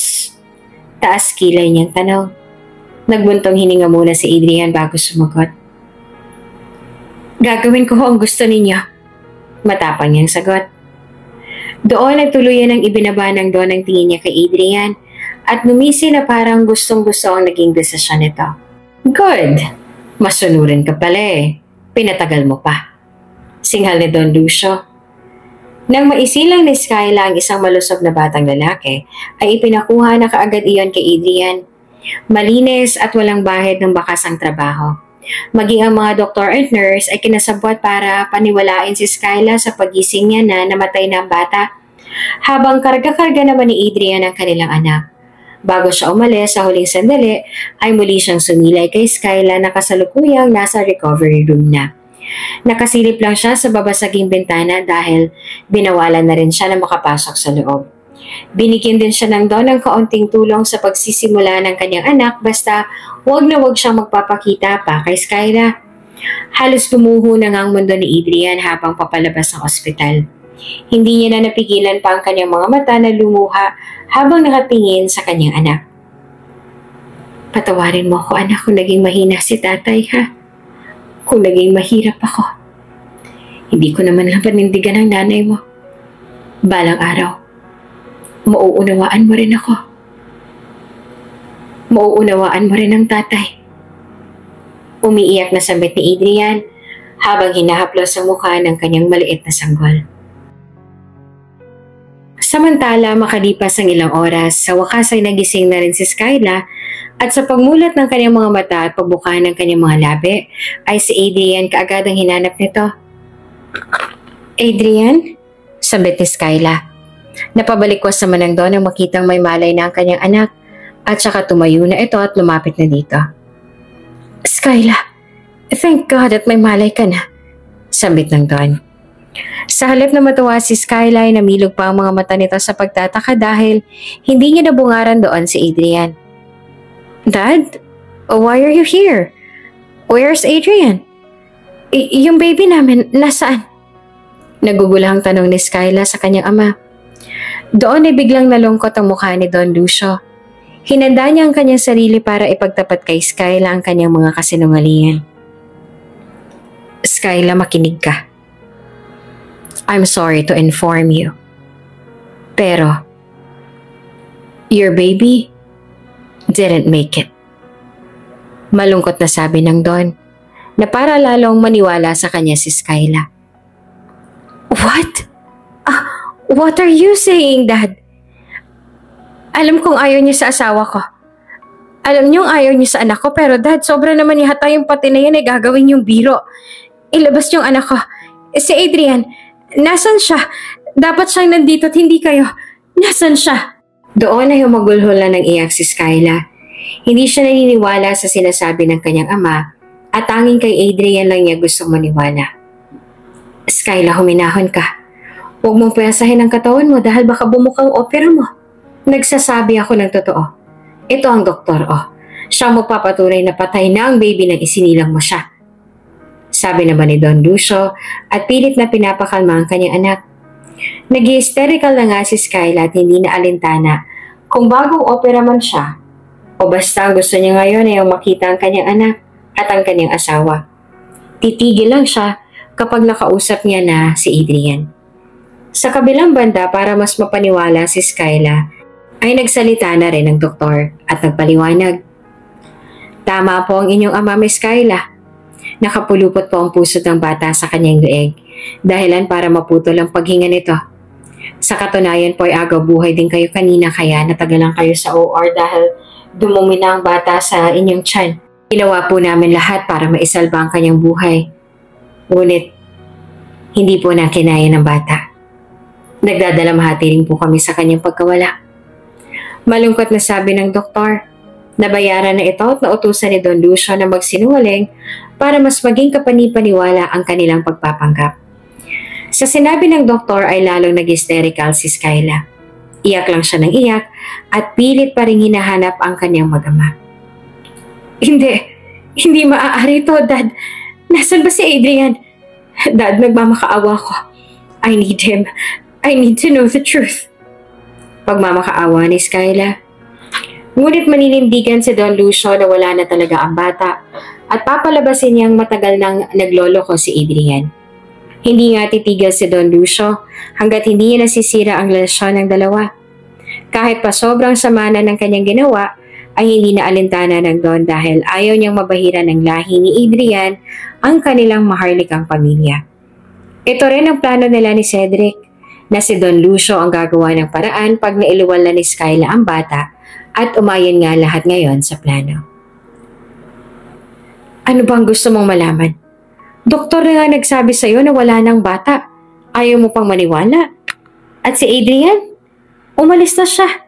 taas kilay niyang tanong. Nagbuntong hininga muna si Adrian bago sumagot. Gagawin ko ho ang gusto ninyo. Matapang niyang sagot. Doon nagtuluyan ang ibinaba ng Don ang tingin niya kay Adrian at numisi na parang gustong-gusto ang naging desisyon nito. Good! Masunurin ka pala eh. Pinatagal mo pa. Singhal ni Don Lucio. Nang maisilang ni Skyla ang isang malusog na batang lalaki, ay ipinakuha na kaagad iyon kay Adrian. Malinis at walang bahid ng bakas ang trabaho. Maging ang mga doktor at nurse ay kinasabwat para paniwalain si Skyla sa pagising niya na namatay na ang bata, habang karga-karga naman ni Adrian ang kanilang anak. Bago siya umalis sa huling sandali, ay muli siyang sumilay kay Skyla na kasalukuyang nasa recovery room na. Nakasilip lang siya sa babasaging bintana dahil binawalan na rin siya na makapasok sa loob. Binigyan din siya ng Don ng kaunting tulong sa pagsisimula ng kanyang anak basta wag na wag siyang magpapakita pa kay Skyla. Halos gumuho na nga ang mundo ni Adrian habang papalabas ng ospital. Hindi niya na napigilan pa ang kanyang mga mata na lumuha habang nakatingin sa kanyang anak. Patawarin mo ako anak kung naging mahina si tatay ha. Kung naging mahirap ako. Hindi ko naman lang panindigan ang nanay mo. Balang araw, mauunawaan mo rin ako. Mauunawaan mo rin ang tatay. Umiiyak na sambit ni Adrian habang hinahaplos sa mukha ng kanyang maliit na sanggol. Samantala, makalipas ang ilang oras, sa wakas ay nagising na rin si Skyla at sa pagmulat ng kanyang mga mata at pagbuka ng kanyang mga labi, ay si Adrian kaagad ang hinanap nito. Adrian? Sambit ni Skyla. Napabalikwas naman ng Don nang makitang may malay na ang kanyang anak at saka tumayo na ito at lumapit na dito. Skyla, thank God at may malay ka na, sambit ng Don. Sa halip na matuwa si Skyla ay namilog pa ang mga mata nito sa pagtataka dahil hindi niya nabungaran doon si Adrian. Dad, why are you here? Where's Adrian? Yung baby namin, nasaan? Nagugulahang tanong ni Skyla sa kanyang ama. Doon ay biglang nalungkot ang mukha ni Don Lucio. Hinanda niya ang kanyang sarili para ipagtapat kay Skyla ang kanyang mga kasinungalingan. Skyla, makinig ka. I'm sorry to inform you. Pero, your baby didn't make it. Malungkot na sabi ng Don na para lalong maniwala sa kanya si Skyla. What? What are you saying, Dad? Alam kong ayaw niyo sa asawa ko. Alam niyong ayaw niyo sa anak ko, pero Dad, sobra naman yata yung pati na yan ay gagawin yung biro. Ilabas yung anak ko. Si Adrian, nasan siya? Dapat siyang nandito at hindi kayo. Nasan siya? Doon ay humagulhula ng iyak si Skyla. Hindi siya naniniwala sa sinasabi ng kanyang ama at tanging kay Adrian lang niya gustong maniwala. Skyla, huminahon ka. Huwag mong puyasahin ang katawan mo dahil baka bumukang opera mo. Nagsasabi ako ng totoo. Ito ang doktor, oh. Siya magpapatunay na patay na ang baby nang isinilang mo siya. Sabi naman ni Don Lucio at pilit na pinapakalma ang kanyang anak. Nag-hysterical na nga si Skyla at hindi na alintana kung bagong opera man siya o basta ang gusto niya ngayon ay ang makita ang kanyang anak at ang kanyang asawa. Titigil lang siya kapag nakausap niya na si Adrian. Sa kabilang banda, para mas mapaniwala si Skyla, ay nagsalita na rin ang doktor at nagpaliwanag. Tama po ang inyong ama, Miss Skyla. Nakapulupot po ang puso ng bata sa kanyang leeg, dahilan para maputol ang paghinga nito. Sa katunayan po ay agaw buhay din kayo kanina kaya natagalan kayo sa OR dahil dumumi na ang bata sa inyong tiyan. Ginawa po namin lahat para maisalba ang kanyang buhay. Ngunit, hindi po na kinaya ng bata. Nagdadalamhati rin po kami sa kanyang pagkawala. Malungkot na sabi ng doktor, nabayaran na ito at nautusan ni Don Lucio na magsinungaling para mas maging kapanipaniwala ang kanilang pagpapanggap. Sa sinabi ng doktor ay lalong nag-hysterical si Skyla. Iyak lang siya ng iyak at pilit pa rin hinahanap ang kanyang mag-ama. Hindi maaari ito, Dad. Nasaan ba si Adrian? Dad, nagmamakaawa ko. I need him. I need to know the truth. Pagmamakaawa ni Skyla. Ngunit maninindigan si Don Lucio na wala na talaga ang bata at papalabasin niyang matagal nang nagloloko si Adrian. Hindi nga titigil si Don Lucio hanggat hindi niya nasisira ang relasyon ng dalawa. Kahit pa sobrang sama na ng kanyang ginawa, ay hindi na alintana ng Don dahil ayaw niyang mabahiran ng lahi ni Adrian ang kanilang maharlikang pamilya. Ito rin ang plano nila ni Cedric, na si Don Lucio ang gagawa ng paraan pag nailuwal na ni Skyla ang bata at umayon nga lahat ngayon sa plano. Ano bang gusto mong malaman? Doktor na nga nagsabi sa'yo na wala ng bata. Ayaw mo pang maniwala? At si Adrian? Umalis na siya.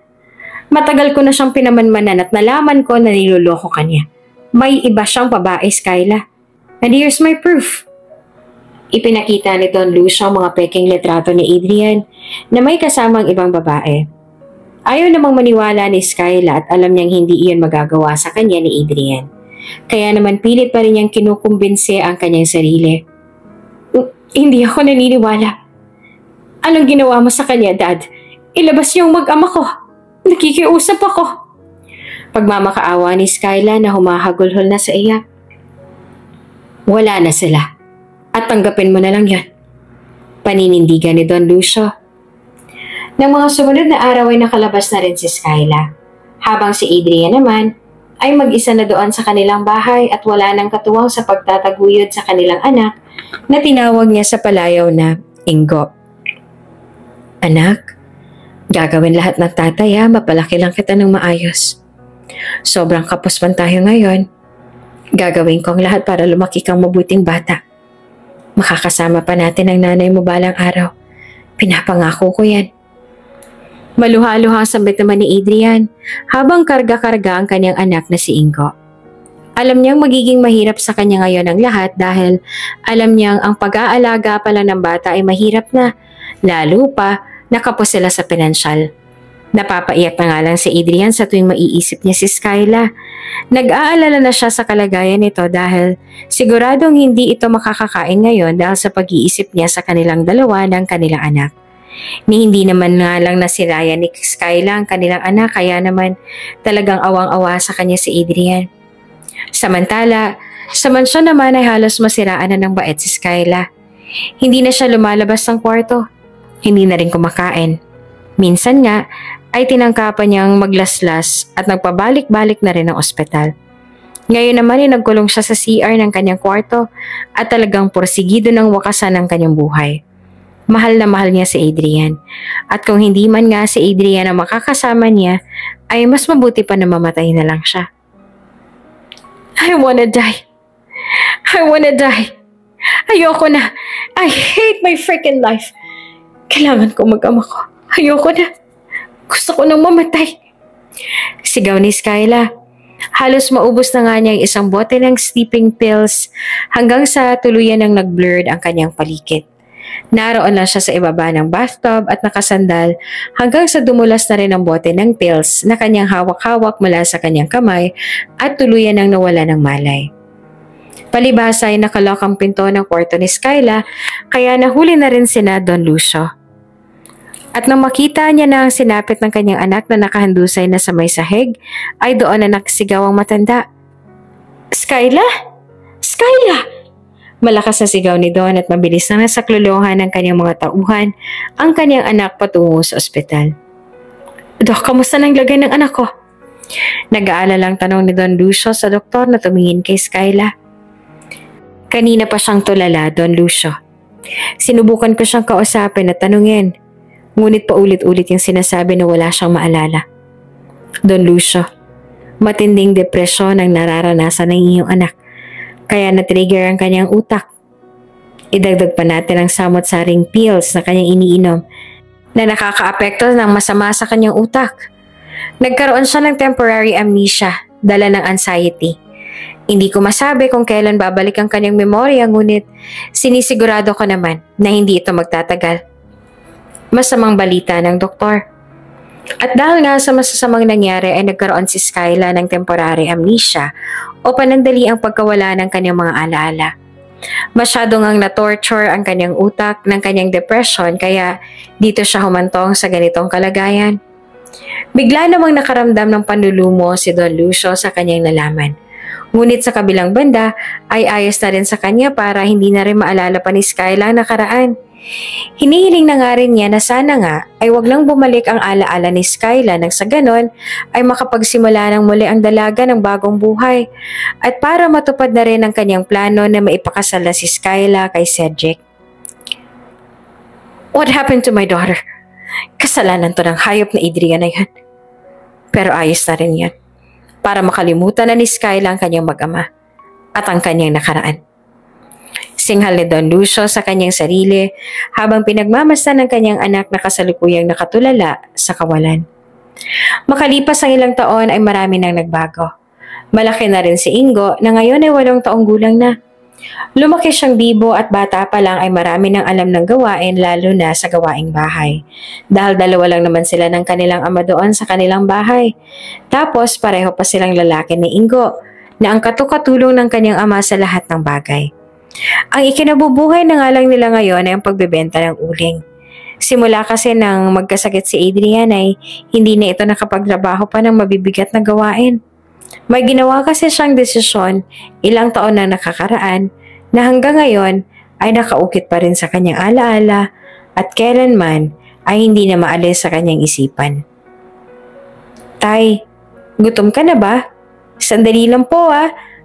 Matagal ko na siyang pinamanmanan at nalaman ko na niloloko ka niya. May iba siyang babae, Skyla. And here's my proof. Ipinakita ni Don Lucio ang mga peking litrato ni Adrian na may kasamang ibang babae. Ayaw namang maniwala ni Skyla at alam niyang hindi iyon magagawa sa kanya ni Adrian. Kaya naman pilit pa rin niyang kinukumbinse ang kanyang sarili. Hindi ako naniniwala. Anong ginawa mo sa kanya, Dad? Ilabas yung mag-ama ko. Nakikiusap ako. Pagmamakaawa ni Skyla na humahagulhol na sa iyak. Wala na sila. At tanggapin mo na lang yan. Paninindigan ni Don Lucio. Nang mga sumunod na araw ay nakalabas na rin si Skyla. Habang si Adrian naman ay mag-isa na doon sa kanilang bahay at wala nang katuwang sa pagtataguyod sa kanilang anak na tinawag niya sa palayaw na Ingo. Anak, gagawin lahat ng tatay ha, mapalaki lang kita ng maayos. Sobrang kapos man tayo ngayon. Gagawin ko ang lahat para lumaki kang mabuting bata. Makakasama pa natin ang nanay mo balang araw. Pinapangako ko yan. Maluha-luha ang sambit naman ni Adrian habang karga-karga ang kanyang anak na si Ingo. Alam niyang magiging mahirap sa kanya ngayon ang lahat dahil alam niyang ang pag-aalaga pala ng bata ay mahirap na, lalo pa nakapos sila sa pinansyal. Napapaiyak na nga lang si Adrian sa tuwing maiisip niya si Skyla. Nag-aalala na siya sa kalagayan nito dahil siguradong hindi ito makakakain ngayon dahil sa pag-iisip niya sa kanilang dalawa ng kanilang anak. Ni hindi naman nga lang nasirayan ni Skyla ang kanilang anak kaya naman talagang awang-awa sa kanya si Adrian. Samantala, sa mansyon naman ay halos masiraan na ng bait si Skyla. Hindi na siya lumalabas ng kwarto. Hindi na rin kumakain. Minsan nga ay tinangkapan niyang maglaslas at nagpabalik-balik na rin ng ospital. Ngayon naman ay nagkulong siya sa CR ng kanyang kwarto at talagang porsigido ng wakasan ng kanyang buhay. Mahal na mahal niya si Adrian. At kung hindi man nga si Adrian ang makakasama niya, ay mas mabuti pa na mamatay na lang siya. I wanna die. I wanna die. Ayoko na. I hate my freaking life. Kailangan ko mag-ama ko. Ayoko na. Gusto ko nang mamatay. Sigaw ni Skyla. Halos maubos na nga niya ang isang bote ng sleeping pills hanggang sa tuluyan ng nag-blurred ang kanyang paligid. Naroon lang siya sa ibaba ng bathtub at nakasandal hanggang sa dumulas na rin ang bote ng pills na kanyang hawak-hawak mula sa kanyang kamay at tuluyan nang nawala ng malay. Palibhasa ay nakalok ang pinto ng kwarto ni Skyla kaya nahuli na rin sina Don Lucio. At nang makita niya na ang sinapit ng kanyang anak na nakahandusay na sa may sahig, ay doon na nakasigaw ang matanda. Skyla! Skyla! Malakas na sigaw ni Don at mabilis na nasakluluhan ng kanyang mga tauhan ang kanyang anak patungo sa ospital. Dok, kamusta nang lagay ng anak ko? Nag-aalalang tanong ni Don Lucio sa doktor na tumingin kay Skyla. Kanina pa siyang tulala, Don Lucio. Sinubukan ko siyang kausapin at tanungin, ngunit paulit-ulit yung sinasabi na wala siyang maalala. Don Lucio, matinding depresyon ang nararanasan ng iyong anak. Kaya na-trigger ang kanyang utak. Idagdag pa natin ang samot-saring pills na kanyang iniinom na nakakaapekto ng masama sa kanyang utak. Nagkaroon siya ng temporary amnesia, dala ng anxiety. Hindi ko masabi kung kailan babalik ang kanyang memorya, ngunit sinisigurado ko naman na hindi ito magtatagal. Masamang balita ng doktor. At dahil nga sa masasamang nangyari ay nagkaroon si Skyla ng temporary amnesia o panandali ang pagkawala ng kanyang mga alaala. Masyado ngang na-torture ang kanyang utak ng kanyang depression kaya dito siya humantong sa ganitong kalagayan. Bigla namang nakaramdam ng panlulumo si Don Lucio sa kanyang nalaman. Ngunit sa kabilang banda ay ayos na rin sa kanya para hindi na rin maalala pa ni Skyla ang nakaraan. Hinihiling na nga rin niya na sana nga ay wag lang bumalik ang alaala ni Skyla nang sa ganon ay makapagsimula ng muli ang dalaga ng bagong buhay at para matupad na rin ang kanyang plano na maipakasal na si Skyla kay Cedric. What happened to my daughter? Kasalanan to ng hayop na Adrian na yan. Pero ayos na rin yan para makalimutan na ni Skyla ang kanyang mag-ama at ang kanyang nakaraan. Singhal ni Don Lucio sa kanyang sarili habang pinagmamasdan ng kanyang anak na kasalukuyang nakatulala sa kawalan. Makalipas ang ilang taon ay marami nang nagbago. Malaki na rin si Ingo na ngayon ay 8 taong gulang na. Lumaki siyang bibo at bata pa lang ay marami nang alam ng gawain lalo na sa gawaing bahay. Dahil dalawa lang naman sila ng kanilang ama doon sa kanilang bahay. Tapos pareho pa silang lalaki ni Ingo na ang katukatulong ng kanyang ama sa lahat ng bagay. Ang ikinabubuhay na nga lang nila ngayon ay ang pagbebenta ng uling. Simula kasi nang magkasakit si Adrian ay hindi na ito nakapagtrabaho pa ng mabibigat na gawain. May ginawa kasi siyang desisyon ilang taon na nakakaraan na hanggang ngayon ay nakaukit pa rin sa kanyang alaala at kailanman ay hindi na maalis sa kanyang isipan. Tay, gutom ka na ba? Sandali lang po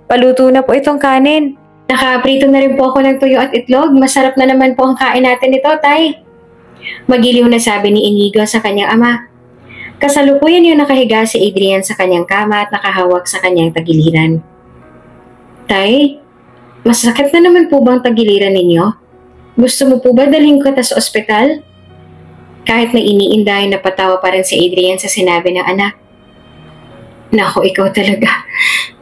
paluto na po itong kanin. Nakaprito na rin po ako ng tuyo at itlog. Masarap na naman po ang kain natin nito, Tay. Magiliw na sabi ni Inigo sa kanyang ama. Kasalukuyan yung nakahiga si Adrian sa kanyang kama at nakahawak sa kanyang tagiliran. Tay, masakit na naman po bang tagiliran ninyo? Gusto mo po ba dalhin ko sa ospital? Kahit na iniinday, napatawa pa rin si Adrian sa sinabi ng anak. Nako, ikaw talaga.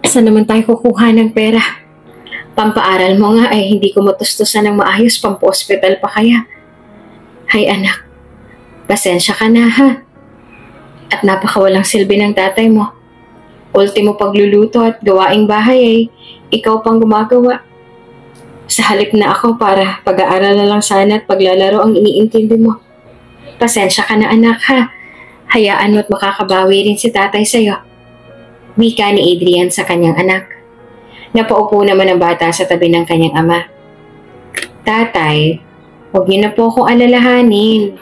Saan naman tayo kukuha ng pera? Pampaaral mo nga ay hindi ko matustusan ng maayos, pampo-hospital pa kaya. Hay anak, pasensya ka na ha. At napakawalang silbi ng tatay mo. Ultimo pagluluto at gawaing bahay ay ikaw pang gumagawa. Sa halip na ako para pag-aaral na lang sana at paglalaro ang iniintindi mo. Pasensya ka na anak ha. Hayaan mo at makakabawi rin si tatay sa'yo. Wika ni Adrian sa kanyang anak. Napaupo naman ang bata sa tabi ng kanyang ama. Tatay, huwag niyo na po akong alalahanin.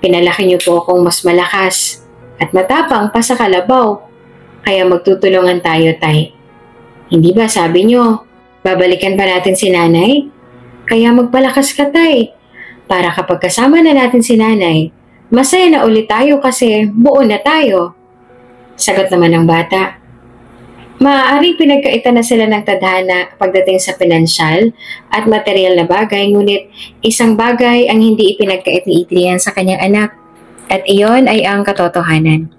Pinalaki niyo po akong mas malakas at matapang pa sa kalabaw. Kaya magtutulungan tayo, Tay. Hindi ba sabi niyo, babalikan pa natin si nanay? Kaya magpalakas ka, Tay. Para kapag kasama na natin si nanay, masaya na ulit tayo kasi buo na tayo. Sagot naman ng bata. Maaaring pinagkaitan na sila ng tadhana pagdating sa pinansyal at material na bagay, ngunit isang bagay ang hindi ipinagkait ni Adrian sa kanyang anak. At iyon ay ang katotohanan.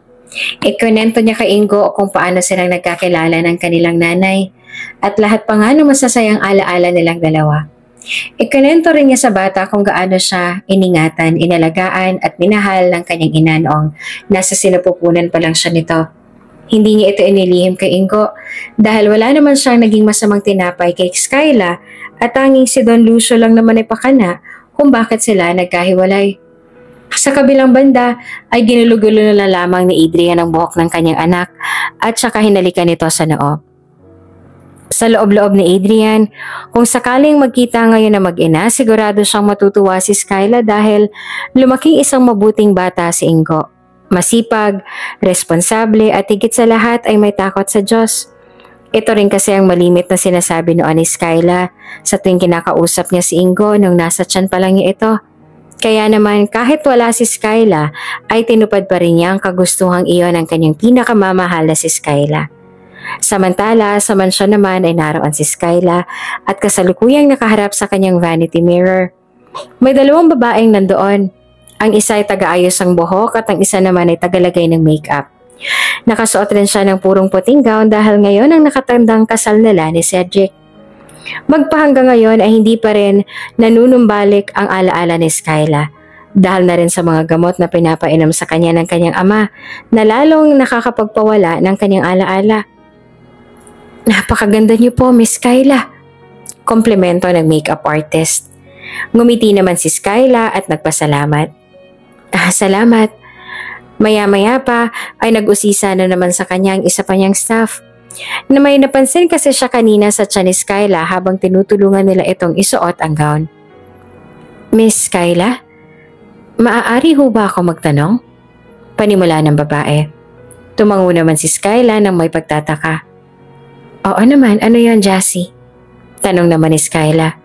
Ikunento niya kay Ingo kung paano silang nagkakilala ng kanilang nanay at lahat pa nga ng masasayang alaala nilang dalawa. Ikinento rin niya sa bata kung gaano siya iningatan, inalagaan at minahal ng kanyang ina noong nasa sinapupunan pa lang siya nito. Hindi niya ito inilihim kay Ingo dahil wala naman siyang naging masamang tinapay kay Skyla at tanging si Don Lucio lang naman ay pakana kung bakit sila nagkahiwalay. Sa kabilang banda ay ginulugulo na lamang ni Adrian ang buhok ng kanyang anak at saka hinalikan nito sa noo. Sa loob-loob ni Adrian, kung sakaling magkita ngayon na mag-ina, sigurado siyang matutuwa si Skyla dahil lumaking isang mabuting bata si Ingo. Masipag, responsable at higit sa lahat ay may takot sa Diyos. Ito rin kasi ang malimit na sinasabi noon ni Skyla sa tuwing kinakausap niya si Ingo nung nasa tiyan pa lang niya ito. Kaya naman kahit wala si Skyla ay tinupad pa rin niya ang kagustuhang iyon ng kanyang pinakamamahal na si Skyla. Samantala sa mansyon naman ay naroon si Skyla at kasalukuyang nakaharap sa kanyang vanity mirror. May dalawang babaeng nandoon. Ang isa ay taga-ayos ng buhok at ang isa naman ay tagalagay ng makeup. Nakasuot rin siya ng purong puting gown dahil ngayon ang nakatandang kasal nila ni Cedric. Magpahanggang ngayon ay hindi pa rin nanunumbalik ang alaala ni Skyla dahil na rin sa mga gamot na pinapainom sa kanya ng kanyang ama na lalong nakakapagpawala ng kanyang alaala. "Napakaganda niyo po, Miss Skyla," komplimento ng makeup artist. Ngumiti naman si Skyla at nagpasalamat. Salamat. Maya-maya pa ay nag-usisa na naman sa kanya ang isa pa niyang staff. Na may napansin kasi siya kanina sa tiyan ni Skyla habang tinutulungan nila itong isuot ang gown. "Miss Skyla, maaari ho ba ako magtanong?" Panimula ng babae. Tumango naman si Skyla nang may pagtataka. "Oo naman, ano yon, Jassy?" Tanong naman ni Skyla.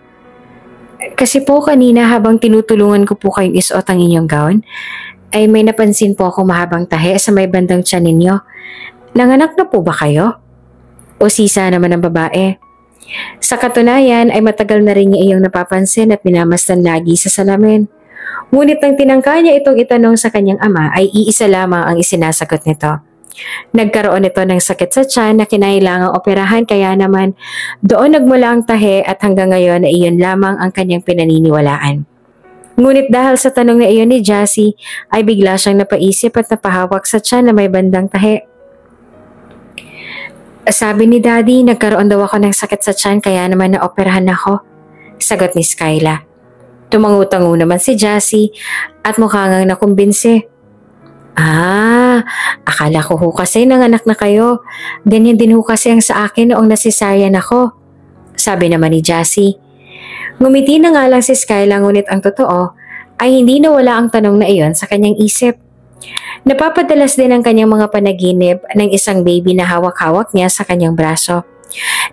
"Kasi po kanina habang tinutulungan ko po kayong isuot ang inyong gown, ay may napansin po ako mahabang tahe sa may bandang tiyan ninyo. Nanganak na po ba kayo?" Usisa naman ng babae. Sa katunayan ay matagal na rin niya iyong napapansin at minamasdan lagi sa salamin. Ngunit nang tinangka niya itong itanong sa kanyang ama ay iisa lamang ang isinasagot nito. Nagkaroon ito ng sakit sa tiyan na kinailangang operahan kaya naman doon nagmula ang tahe at hanggang ngayon ay iyon lamang ang kanyang pinaniniwalaan. Ngunit dahil sa tanong na iyon ni Jassy ay bigla siyang napaisip at napahawak sa tiyan na may bandang tahe. "Sabi ni Daddy, nagkaroon daw ako ng sakit sa tiyan kaya naman naoperahan ako," sagot ni Skyla. Tumangu-tango naman si Jassy at mukha ngang nakumbinsi. Akala ko ho kasi nanganak na kayo. Ganyan din ho kasi ang sa akin noong nasisaryan ako," sabi naman ni Jassy. Ngumiti na nga lang si Skyla ngunit ang totoo ay hindi nawala ang tanong na iyon sa kanyang isip. Napapadalas din ang kanyang mga panaginip ng isang baby na hawak-hawak niya sa kanyang braso.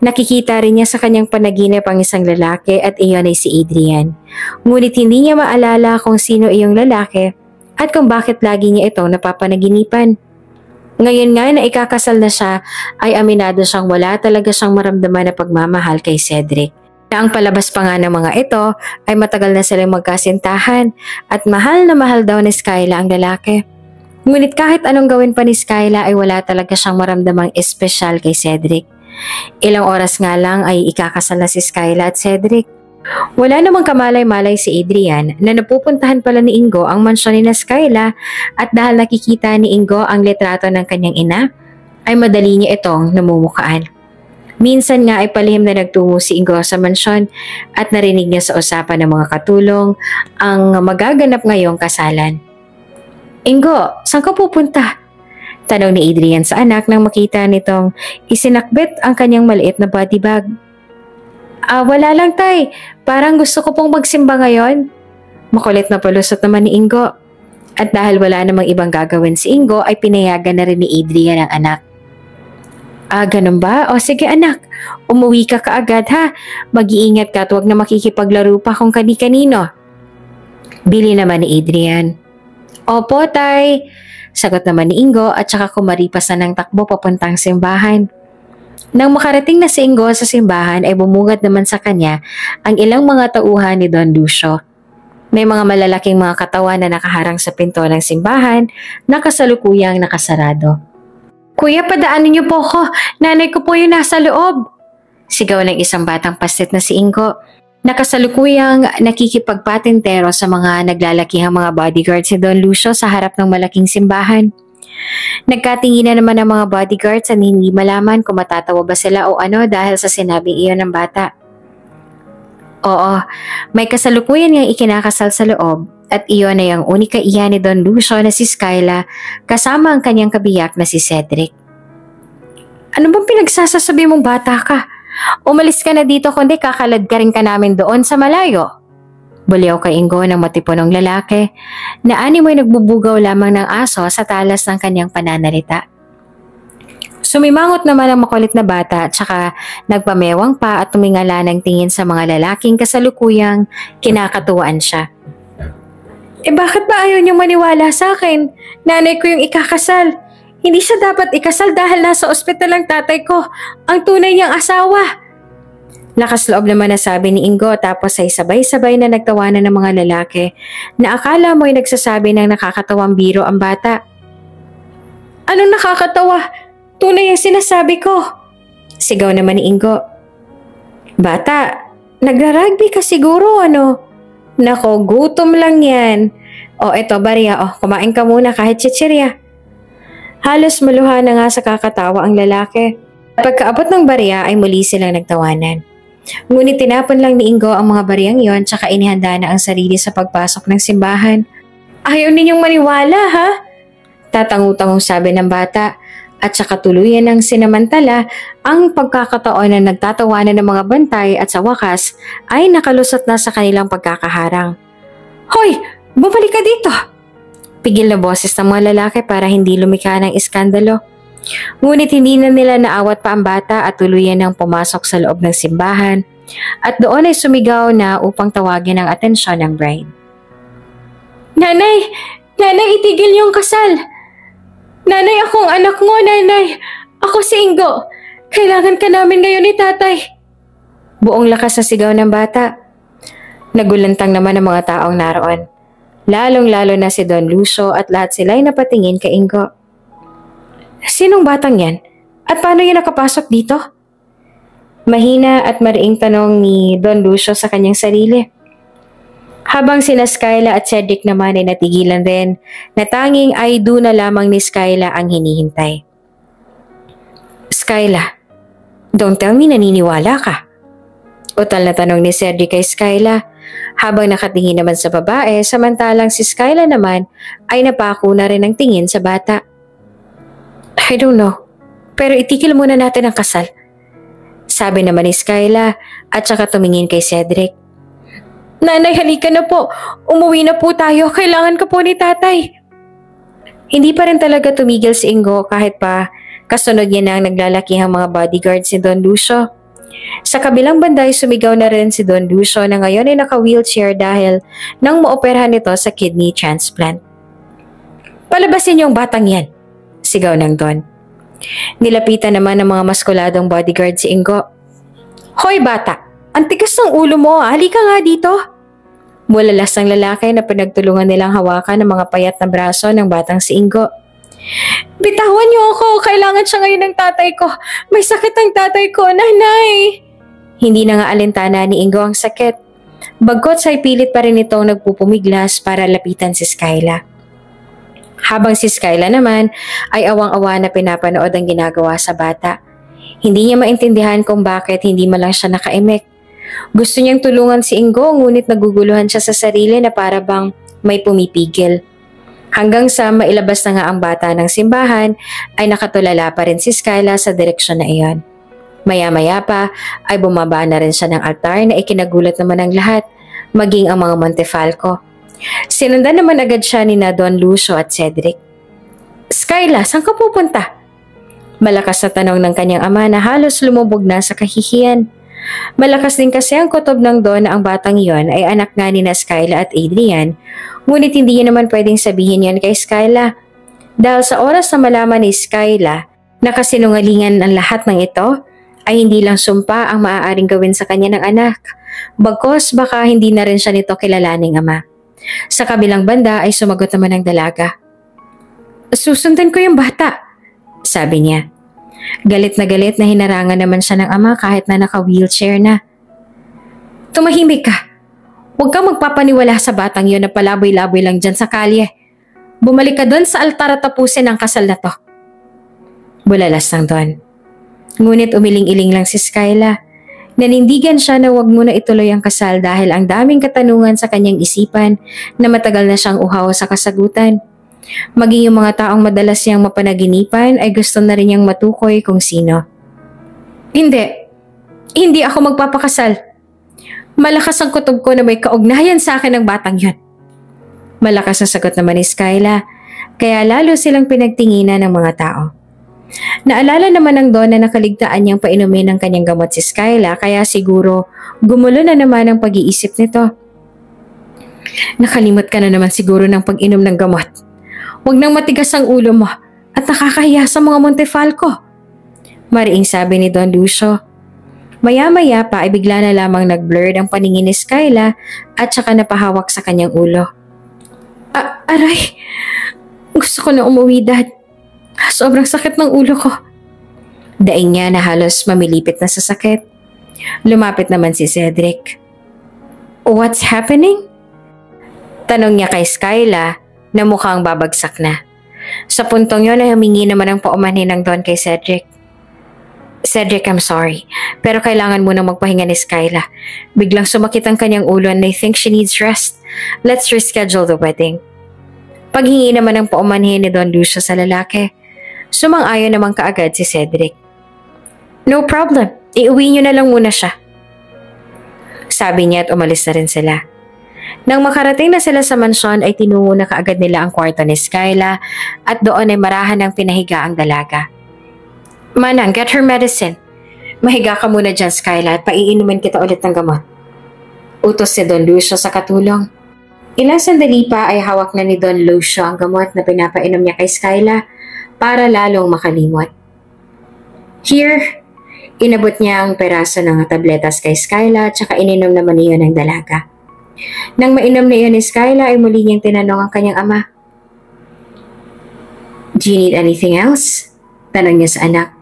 Nakikita rin niya sa kanyang panaginip ang isang lalaki at iyon ay si Adrian. Ngunit hindi niya maalala kung sino iyong lalaki at kung bakit lagi niya itong napapanaginipan. Ngayon nga na ikakasal na siya ay aminado siyang wala talaga siyang maramdaman na pagmamahal kay Cedric. Na ang palabas pa nga ng mga ito ay matagal na silang magkasintahan at mahal na mahal daw ni Skyla ang lalaki. Ngunit kahit anong gawin pa ni Skyla ay wala talaga siyang maramdamang espesyal kay Cedric. Ilang oras nga lang ay ikakasal na si Skyla at Cedric. Wala namang kamalay-malay si Adrian na napupuntahan pala ni Ingo ang mansyon ni Skyla at dahil nakikita ni Ingo ang litrato ng kanyang ina, ay madali niya itong namumukaan. Minsan nga ay palihim na nagtungo si Ingo sa mansyon at narinig niya sa usapan ng mga katulong ang magaganap ngayong kasalan. "Ingo, saan ka pupunta?" Tanong ni Adrian sa anak nang makita nitong isinakbit ang kanyang maliit na body bag. Wala lang tay. Parang gusto ko pong magsimba ngayon." Makulit na palusot naman ni Ingo. At dahil wala namang ibang gagawin si Ingo ay pinayagan na rin ni Adrian ang anak. Ganun ba? O sige anak, umuwi ka kaagad ha. Mag-iingat ka at huwag na makikipaglaro pa kung kani-kanino. Bili naman ni Adrian. "Opo tay," sagot naman ni Ingo at saka kumaripas na ng takbo papuntang simbahan. Nang makarating na si Ingo sa simbahan ay bumungad naman sa kanya ang ilang mga tauhan ni Don Lucio. May mga malalaking mga katawan na nakaharang sa pinto ng simbahan na kasalukuyang nakasarado. "Kuya, padaanin niyo po ako. Nanay ko po yung nasa loob," sigaw ng isang batang pastit na si Ingo. Nakasalukuyang nakikipagpatintero sa mga naglalakihang mga bodyguards si Don Lucio sa harap ng malaking simbahan. Nagkatinginan naman ang mga bodyguards at hindi malaman kung matatawa ba sila o ano dahil sa sinabing iyon ng bata. Oo, may kasalukuyan niyang ikinakasal sa loob at iyon ay ang unika iya ni Don Lucio na si Skyla kasama ang kanyang kabiyak na si Cedric. Ano bang pinagsasasabi mong bata ka? Umalis ka na dito kundi kakalad ka rin ka namin doon sa malayo. Buliw kay Ingo ng matipunong lalaki na animoy nagbubugaw lamang ng aso sa talas ng kanyang pananalita. Sumimangot naman ang makulit na bata at saka nagpamewang pa at tumingala ng tingin sa mga lalaking kasalukuyang kinakatuwaan siya. Bakit ba ayaw niyong maniwala sa akin? Nanay ko yung ikakasal. Hindi siya dapat ikasal dahil nasa ospital ang tatay ko, ang tunay niyang asawa. Lakas loob naman na sabi ni Ingo tapos ay sabay-sabay na nagtawanan ng mga lalaki na akala mo'y nagsasabi ng nakakatawang biro ang bata. Anong nakakatawa? Tunay ang sinasabi ko. Sigaw naman ni Ingo. Bata, nagra-rugby ka siguro ano? Nako, gutom lang yan. O eto Barya, kumain ka muna kahit chichirya. Halos maluha na nga sa kakatawa ang lalaki. Pagkaabot ng barya ay muli silang nagtawanan. Ngunit tinapon lang ni Ingo ang mga baryang yon tsaka inihanda na ang sarili sa pagpasok ng simbahan. Ayaw ninyong maniwala ha? Tatangu-tangong sabi ng bata at saka tuluyan ng sinamantala ang pagkakataon na nagtatawanan ng mga bantay at sa wakas ay nakalusot na sa kanilang pagkakaharang. Hoy! Bumalik ka dito! Pigil na boses ng mga lalaki para hindi lumikha ng iskandalo. Ngunit hindi na nila naawat pa ang bata at tuluyan ng pumasok sa loob ng simbahan at doon ay sumigaw na upang tawagin ang atensyon ng bride. Nanay! Nanay, itigil yung kasal! Nanay, akong anak mo, nanay! Ako si Ingo! Kailangan ka namin ngayon ni tatay! Buong lakas na sigaw ng bata. Nagulantang naman ang mga taong naroon. Lalong-lalo na si Don Lucio at lahat sila'y napatingin kay Ingo. Sinong batang yan? At paano yan nakapasok dito? Mahina at mariing tanong ni Don Lucio sa kanyang sarili. Habang sina Skyla at Cedric naman ay natigilan rin na tanging ay na lamang ni Skyla ang hinihintay. Skyla, don't tell me naniniwala ka. Utal na tanong ni Cedric kay Skyla habang nakatingin naman sa babae samantalang si Skyla naman ay napako na rin ang tingin sa bata. I don't know, pero itigil muna natin ang kasal. Sabi naman ni Skyla at saka tumingin kay Cedric. Nanay, halika na po. Umuwi na po tayo. Kailangan ko po ni tatay. Hindi pa rin talaga tumigil si Ingo kahit pa kasunod niya na ang naglalakihang mga bodyguards si Don Lucio. Sa kabilang banda ay sumigaw na rin si Don Lucio na ngayon ay naka-wheelchair dahil nang maoperahan nito sa kidney transplant. Palabasin yung batang yan, sigaw ng Don. Nilapitan naman ng mga maskuladong bodyguard si Ingo. Hoy bata, ang tigas ng ulo mo, halika nga dito. Mulalas ng lalaki na pinagtulungan nilang hawakan ng mga payat na braso ng batang si Ingo. Bitawan niyo ako, kailangan siya ngayon ng tatay ko. May sakit ang tatay ko, nanay. Hindi na nga alintana ni Ingo ang sakit. Bagkot ay pilit pa rin itong nagpupumiglas para lapitan si Skyla. Habang si Skyla naman ay awang-awa na pinapanood ang ginagawa sa bata. Hindi niya maintindihan kung bakit hindi man lang siya nakaimek. Gusto niyang tulungan si Ingo ngunit naguguluhan siya sa sarili na para bang may pumipigil. Hanggang sa mailabas na nga ang bata ng simbahan ay nakatulala pa rin si Skyla sa direksyon na iyon. Maya-maya pa ay bumaba na rin siya ng altar na ikinagulat naman ng lahat, maging ang mga Montefalco. Sinundan naman agad siya ni na Don Lucio at Cedric. Skyla, saan ka pupunta? Malakas na tanong ng kanyang ama na halos lumubog na sa kahihiyan. Malakas din kasi ang kutob ng Don na ang batang iyon ay anak nga ni na Skyla at Adrian, ngunit hindi niya naman pwedeng sabihin yan kay Skyla. Dahil sa oras na malaman ni Skyla na kasinungalingan ang lahat ng ito, ay hindi lang sumpa ang maaaring gawin sa kanya ng anak, bagkos baka hindi na rin siya nito kilalaning ama. Sa kabilang banda ay sumagot naman ang dalaga. Susundan ko yung bata, sabi niya. Galit na hinarangan naman siya ng ama kahit na naka-wheelchair na. Tumahimik ka. Huwag kang magpapaniwala sa batang yon na palaboy-laboy lang dyan sa kalye. Bumalik ka doon sa altar at tapusin ang kasal na to. Bulalas ng Don. Ngunit umiling-iling lang si Skyla. Nanindigan siya na huwag muna ituloy ang kasal dahil ang daming katanungan sa kanyang isipan na matagal na siyang uhaw sa kasagutan. Maging yung mga taong madalas niyang mapanaginipan ay gusto na rin niyang matukoy kung sino. Hindi ako magpapakasal. Malakas ang kutob ko na may kaugnayan sa akin ng batang yon. Malakas ang sagot naman ni Skyla, kaya lalo silang pinagtinginan ng mga tao. Naalala naman ng Don na nakaligtaan niyang painumin ng kanyang gamot si Skyla, kaya siguro gumulo na naman ang pag-iisip nito. Nakalimot ka na naman siguro ng pag-inom ng gamot. Huwag nang matigas ang ulo mo at nakakahiya sa mga Montefalco. Mariing sabi ni Don Lucio. Maya-maya pa ay bigla na lamang nag-blurred ang paningin ni Skyla at saka napahawak sa kanyang ulo. Aray! Gusto ko na umuwi, Dad. Sobrang sakit ng ulo ko. Daing niya na halos mamilipit na sa sakit. Lumapit naman si Cedric. What's happening? Tanong niya kay Skyla na mukhang babagsak na. Sa puntong yon ay humingi naman ang paumanhin ng Don kay Cedric. Cedric, I'm sorry, pero kailangan mo na magpahinga ni Skyla. Biglang sumakit ang kanyang ulo and I think she needs rest. Let's reschedule the wedding. Paghingi naman ng paumanhin ni Don Lucio sa lalaki, sumang-ayon naman kaagad si Cedric. No problem, iuwi niyo na lang muna siya. Sabi niya at umalis na rin sila. Nang makarating na sila sa mansyon ay tinungo na kaagad nila ang kwarto ni Skyla at doon ay marahan ng pinahiga ang dalaga. Manang, get her medicine. Mahiga ka muna dyan, Skyla, at paiinumin kita ulit ng gamot. Utos si Don Lucio sa katulong. Ilang sandali pa ay hawak na ni Don Lucio ang gamot na pinapainom niya kay Skyla para lalong makalimot. Here, inabot niya ang peraso ng tabletas kay Skyla at saka ininom naman niya ng dalaga. Nang mainom na iyon ni Skyla ay muli niyang tinanong ang kanyang ama. Do you need anything else? Tanong niya sa anak.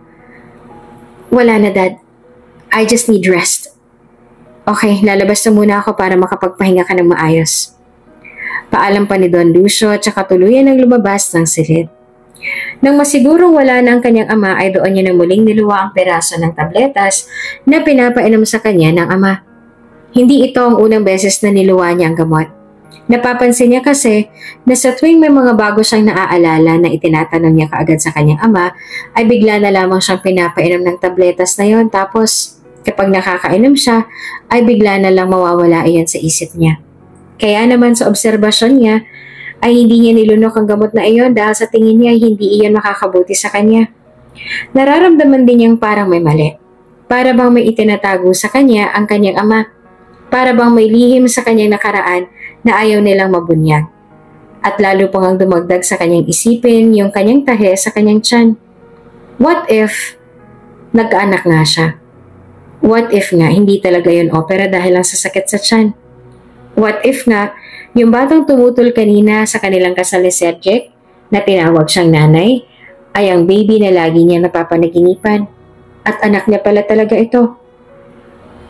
Wala na, Dad. I just need rest. Okay, lalabas na muna ako para makapagpahinga ka ng maayos. Paalam pa ni Don Lucio at saka tuluyan ang lumabas ng silid. Nang masigurong wala na ang kanyang ama ay doon niya na muling niluwa ang peraso ng tabletas na pinapainom sa kanya ng ama. Hindi ito ang unang beses na niluwa niya ang gamot. Napapansin niya kasi na sa tuwing may mga bago siyang naaalala na itinatanong niya kaagad sa kanyang ama, ay bigla na lamang siyang pinapainom ng tabletas na yon, tapos kapag nakakainom siya, ay bigla na lang mawawala iyon sa isip niya. Kaya naman sa obserbasyon niya, ay hindi niya nilunok ang gamot na iyon dahil sa tingin niya ay hindi iyon makakabuti sa kanya. Nararamdaman din niyang parang may mali. Para bang may itinatago sa kanya ang kanyang ama. Para bang may lihim sa kanyang nakaraan na ayaw nilang mabunyag. At lalo pang ang dumagdag sa kanyang isipin yung kanyang tahe sa kanyang tiyan. What if nagkaanak nga siya? What if nga hindi talaga yun opera dahil lang sa sakit sa tiyan? What if nga yung batang tumutol kanina sa kanilang kasal ni Cedric na tinawag siyang nanay ay ang baby na lagi niya napapanaginipan at anak niya pala talaga ito?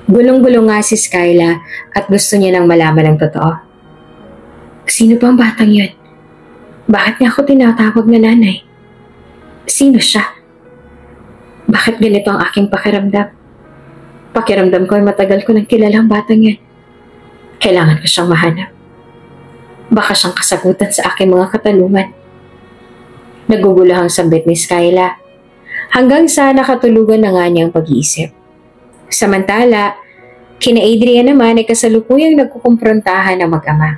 Gulong-gulong nga si Skyla at gusto niya nang malaman ang totoo. Sino ba ang batang yun? Bakit niya ako tinatawag na nanay? Sino siya? Bakit ganito ang aking pakiramdam? Pakiramdam ko ay matagal ko nang kilala ang batang yan. Kailangan ko siyang mahanap. Baka siyang kasagutan sa aking mga katanungan. Nagugulahang sambit ni Skyla. Hanggang sa nakatulugan na nga niyang pag-iisip. Samantala, kina Adrian naman ay kasalukuyang nagkukumprontahan ng mag-ama.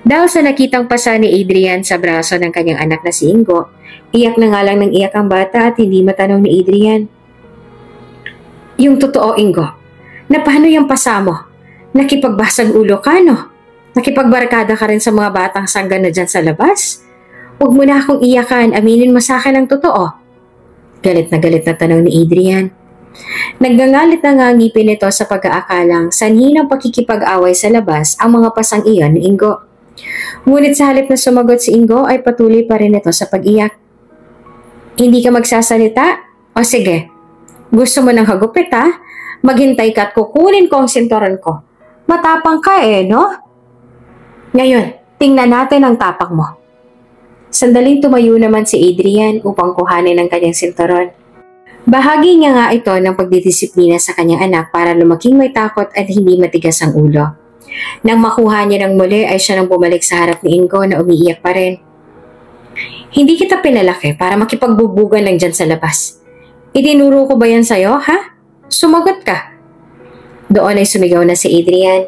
Dahil sa nakitang pasa ni Adrian sa braso ng kanyang anak na si Ingo, iyak na nga lang ng iyak ang bata at hindi matanong ni Adrian. Yung totoo, Ingo, na paano yung pasa mo? Nakipagbasag ulo ka, no? Nakipagbarkada ka rin sa mga batang sangga na dyan sa labas? Huwag mo na akong iyakan, aminin mo sa akin ang totoo. Galit na tanong ni Adrian. Naggangalit na nga ang ngipin nito sa pag-aakalang sanhi ng pakikipag-away sa labas ang mga pasang iyon ni Ingo. Ngunit sa halip na sumagot si Ingo ay patuloy pa rin ito sa pag-iyak. Hindi ka magsasalita? O sige, gusto mo ng hagupit ha? Maghintay ka at kukunin ko ang sinturon ko. Matapang ka no? Ngayon, tingnan natin ang tapang mo. Sandaling tumayo naman si Adrian upang kuhanin ang kanyang sinturon. Bahagi niya nga ito ng pagdidisiplina sa kanyang anak para lumaking may takot at hindi matigas ang ulo. Nang makuha niya ng muli ay siya nang bumalik sa harap ni Ingo na umiiyak pa rin. Hindi kita pinalaki para makipagbubugan lang dyan sa labas. Itinuro ko ba yan sa'yo, ha? Sumagot ka. Doon ay sumigaw na si Adrian.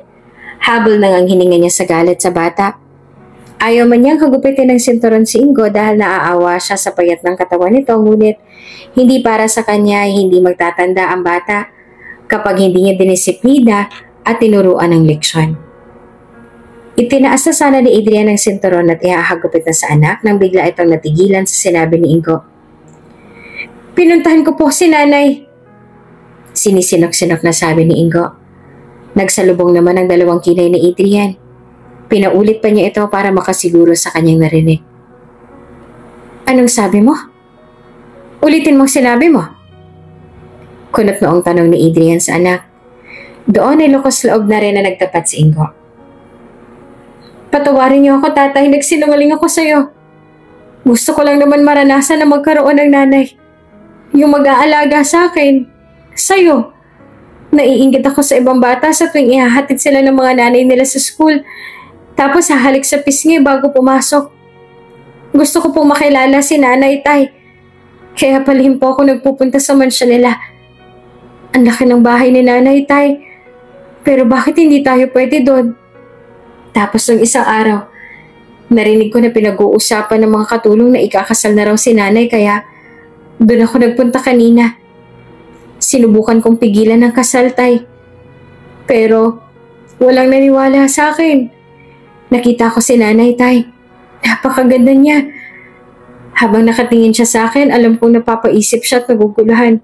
Habol nang ang hininga niya sa galit sa bata. Ayaw man niyang hagupitin ng sinturon si Ingo dahil naaawa siya sa payat ng katawan nito, ngunit hindi para sa kanya ay hindi magtatanda ang bata kapag hindi niya dinisiplina at tinuruan ng leksyon. Itinaas na sana ni Adrian ang sinturon at ihahagupit na sa anak nang bigla itong natigilan sa sinabi ni Ingo. Pinuntahan ko po si nanay. Sinisinok-sinok na sabi ni Ingo. Nagsalubong naman ang dalawang kilay ni Adrian. Pinaulit pa niya ito para makasiguro sa kanyang narinig. Anong sabi mo? Ulitin mong sinabi mo. Kunot noong tanong ni Adrian sa anak. Doon ay lukas loob na rin na nagtapat si Ingo. Patawarin niyo ako, tatay. Nagsinungaling ako sa'yo. Gusto ko lang naman maranasan na magkaroon ng nanay. Yung mag-aalaga sa akin. Sa'yo. Naiinggit ako sa ibang bata sa tuwing ihahatid sila ng mga nanay nila sa school. Tapos hahalik sa pisngi bago pumasok. Gusto ko pong makilala si nanay, tay. Kaya palihim po ako nagpupunta sa mansyon nila. Ang laki ng bahay ni nanay, tay. Pero bakit hindi tayo pwede doon? Tapos ng isang araw, narinig ko na pinag-uusapan ng mga katulong na ikakasal na raw si nanay kaya doon ako nagpunta kanina. Sinubukan kong pigilan ng kasal, tay. Pero walang naniwala sa akin. Nakita ko si nanay, tay. Napakaganda niya. Habang nakatingin siya sa akin, alam kong napapaisip siya at naguguluhan.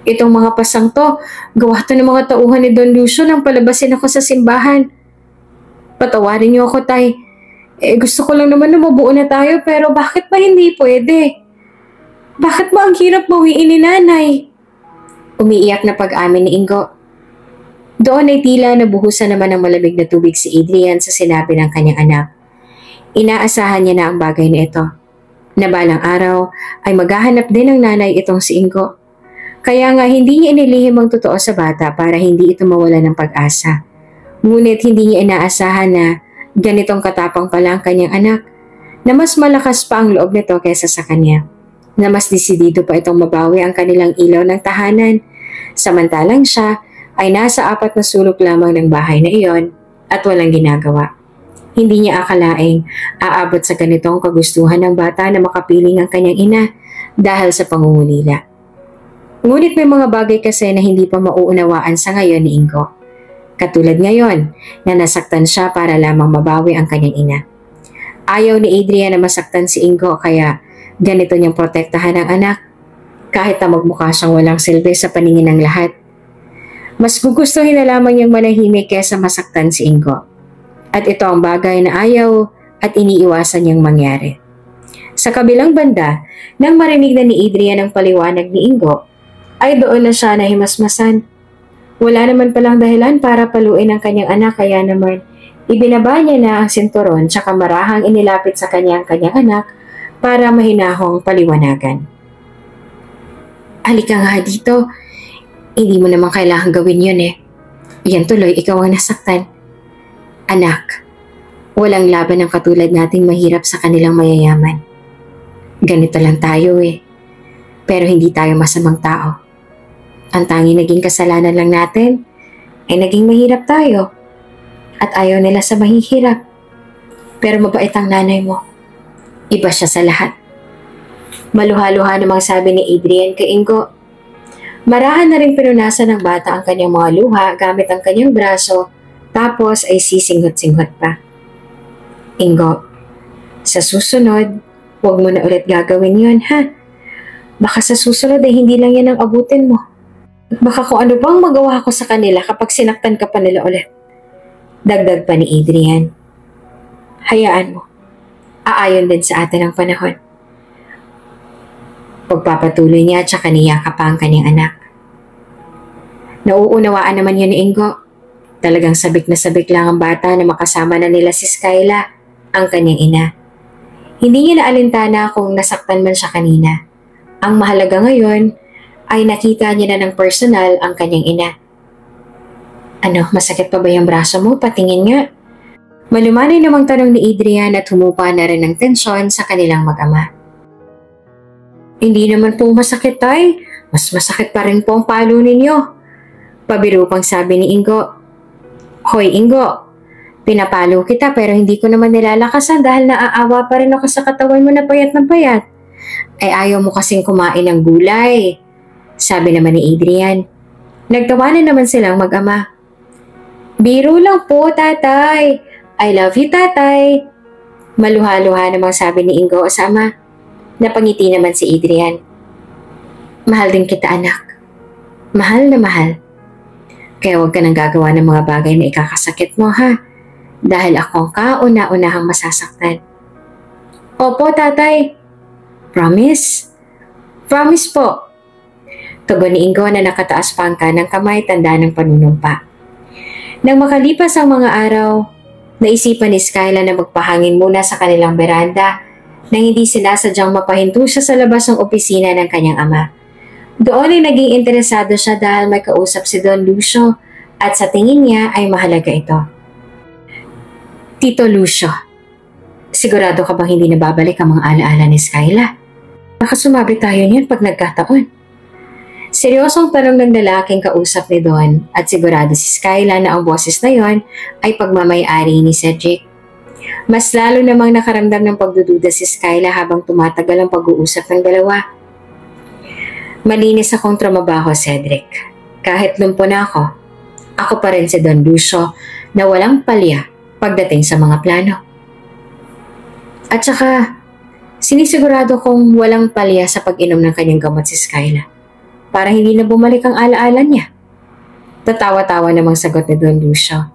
Itong mga pasang to, gawa to ng mga tauhan ni Don Lucio nang palabasin ako sa simbahan. Patawarin niyo ako, tay. Gusto ko lang naman na mabuo na tayo pero bakit ba hindi pwede? Bakit ba ang hirap bawiin ni nanay? Umiiyak na pag-amin ni Ingo. Doon ay tila nabuhusan naman ng malamig na tubig si Adrian sa sinabi ng kanyang anak. Inaasahan niya na ang bagay na ito. Na balang araw ay maghahanap din ng nanay itong si Ingo. Kaya nga hindi niya inilihim ang totoo sa bata para hindi ito mawala ng pag-asa. Ngunit hindi niya inaasahan na ganitong katapang pala ang kanyang anak na mas malakas pa ang loob nito kaysa sa kanya. Na mas desidido pa itong mabawi ang kanilang ilaw ng tahanan. Samantalang siya ay nasa 4 na sulok lamang ng bahay na iyon at walang ginagawa. Hindi niya akalaing aabot sa ganitong kagustuhan ng bata na makapiling ang kanyang ina dahil sa pangungulila. Ngunit may mga bagay kasi na hindi pa mauunawaan sa ngayon ni Ingo. Katulad ngayon na nasaktan siya para lamang mabawi ang kanyang ina. Ayaw ni Adrian na masaktan si Ingo kaya ganito niyang protektahan ang anak kahit na magmukha siyang walang silbi sa paningin ng lahat. Mas gugustuhin na lamang niyang manahimik kaysa masaktan si Ingo. At ito ang bagay na ayaw at iniiwasan niyang mangyari. Sa kabilang banda, nang marinig na ni Adrian ang paliwanag ni Ingo, ay doon na siya nahimasmasan. Wala naman palang dahilan para paluin ang kanyang anak kaya naman ibinaba niya na ang sinturon tsaka marahang inilapit sa kanyang anak para mahinahong paliwanagan. Halika nga dito. Hindi mo naman kailangan gawin yun Yan tuloy, ikaw ang nasaktan. Anak, walang laban ng katulad nating mahirap sa kanilang mayayaman. Ganito lang tayo Pero hindi tayo masamang tao. Ang tanging naging kasalanan lang natin ay naging mahirap tayo. At ayaw nila sa mahihirap. Pero mabait ang nanay mo. Iba siya sa lahat. Maluha-luha namang sabi ni Adrian kay Ingo. Marahan na rin pinunasan ng bata ang kanyang mga luha gamit ang kanyang braso tapos ay sisinghot-singhot pa. Ingo, sa susunod, huwag mo na ulit gagawin yun, ha? Baka sa susunod ay hindi lang yan ang abutin mo. At baka kung ano bang magawa ko sa kanila kapag sinaktan ka pa nila ulit. Dagdag pa ni Adrian. Hayaan mo. Aayon din sa atin ang panahon. Pagpapatuloy niya at saka niyakap pa ang kanyang anak. Nauunawaan naman yun ni Ingo. Talagang sabik na sabik lang ang bata na makasama na nila si Skyla, ang kanyang ina. Hindi niya naalintana kung nasaktan man siya kanina. Ang mahalaga ngayon ay nakita niya na ng personal ang kanyang ina. Ano, masakit pa ba yung braso mo? Patingin nga. Malumanay namang tanong ni Adrian at humupa na rin ng tensyon sa kanilang mag-ama. Hindi naman po masakit, tay. Mas masakit pa rin po ang palo ninyo. Pabiro pang sabi ni Ingo. Hoy Ingo, pinapalo kita pero hindi ko naman nilalakasan dahil naaawa pa rin ako sa katawan mo na payat ng payat. Ay ayaw mo kasing kumain ng gulay, sabi naman ni Adrian. Nagtawanan naman silang mag-ama. Biro lang po, tatay. I love you, tatay. Maluha-luha namang sabi ni Ingo sa ama. Napangiti naman si Adrian. Mahal din kita, anak. Mahal na mahal. Kaya huwag ka nang gagawa ng mga bagay na ikakasakit mo, ha? Dahil ako ang kauna-unahang masasaktan. Opo, tatay. Promise? Promise po. Tugon ni Ingo na nakataas pa ang kanang kamay, tanda ng panunumpa. Nang makalipas ang mga araw, naisipan ni Skyla na magpahangin muna sa kanilang beranda nang hindi sinasadyang mapahinto siya sa labas ng opisina ng kanyang ama. Doon ay naging interesado siya dahil may kausap si Don Lucio at sa tingin niya ay mahalaga ito. Tito Lucio, sigurado ka bang hindi nababalik ang mga alaala ni Skyla? Baka sumabi tayo niyan pag nagkataon. Seryosong tanong ng lalaking kausap ni Don at sigurado si Skyla na ang boses na yon ay pagmamay-ari ni Cedric. Mas lalo namang nakaramdam ng pagdududa si Skyla habang tumatagal ang pag-uusap ng dalawa. Malinis akong trumabaho, Cedric. Kahit lumpo na ako pa rin si Don Lucio na walang palya pagdating sa mga plano. At saka, sinisigurado kong walang palya sa pag-inom ng kanyang gamot si Skyla para hindi na bumalik ang alaala niya. Tatawa-tawa namang sagot ni Don Lucio.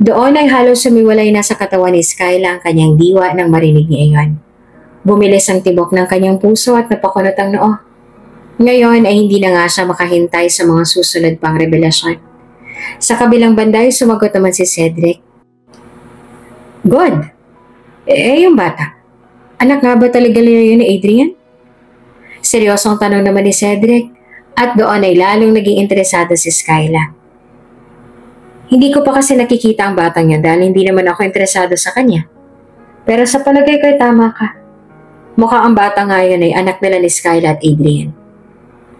Doon ay halos sumiwalay na sa katawan ni Skyla ang kanyang diwa nang marinig niya iyon. Bumilis ang tibok ng kanyang puso at napakunot ang noo. Ngayon ay hindi na nga siya makahintay sa mga susunod pang revelasyon. Sa kabilang banda ay sumagot naman si Cedric. Good. Yung bata. Anak nga ba talaga yun ni Adrian? Seryosong tanong naman ni Cedric at doon ay lalong naging interesado si Skyla. Hindi ko pa kasi nakikita ang batang niya dahil hindi naman ako interesado sa kanya. Pero sa palagay ko ay tama ka. Mukha ang bata nga yun ay anak nila ni Skyla at Adrian.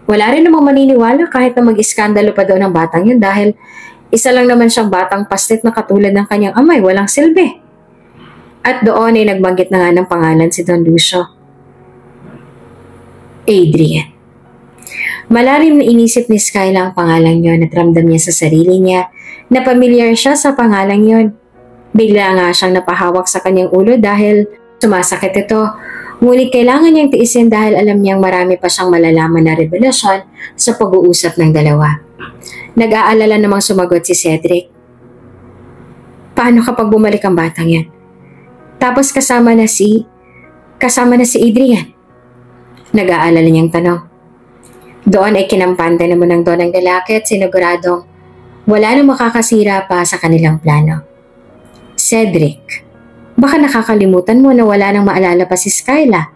Wala rin namang maniniwala kahit na mag-iskandalo pa daw ng batang yun dahil isa lang naman siyang batang pastit na katulad ng kanyang amay, walang silbi. At doon ay nagbanggit na nga ng pangalan si Don Lucio. Adrian. Malalim na inisip ni Skyla ang pangalan yon at ramdam niya sa sarili niya na pamilyar siya sa pangalan yon. Bigla nga siyang napahawak sa kanyang ulo dahil sumasakit ito. Ngunit kailangan niyang tiisin dahil alam niyang marami pa siyang malalaman na revelasyon sa pag-uusap ng dalawa. Nag-aalala namang sumagot si Cedric. Paano kapag bumalik ang batang yan? Tapos kasama na si Adrian. Nag-aalala niyang tanong. Doon ay kinampante naman ng Don ang lalaki at siniguradong wala nang makakasira pa sa kanilang plano. Cedric, baka nakakalimutan mo na wala nang maalala pa si Skyla.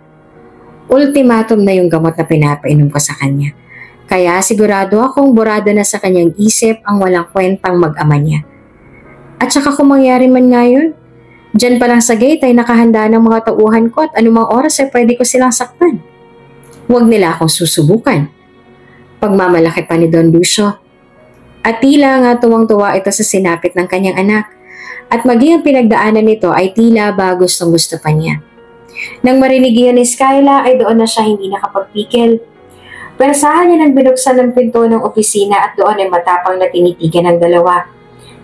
Ultimatum na yung gamot na pinapainom ko sa kanya. Kaya sigurado akong burado na sa kanyang isip ang walang kwentang mag-ama niya. At saka kung mangyari man ngayon, dyan pa lang sa gate ay nakahanda ng mga tauhan ko at anumang oras ay pwede ko silang saktan. Huwag nila akong susubukan. Pagmamalaki pa ni Don Lucio. At tila nga tuwang-tuwa ito sa sinapit ng kanyang anak. At maging ang pinagdaanan nito ay tila ba gustong-gusto pa niya. Nang marinig iyon ni Skyla ay doon na siya hindi nakapagpikil. Persahan niya nang binuksan ng pinto ng opisina at doon ay matapang na tinitigan ng dalawa.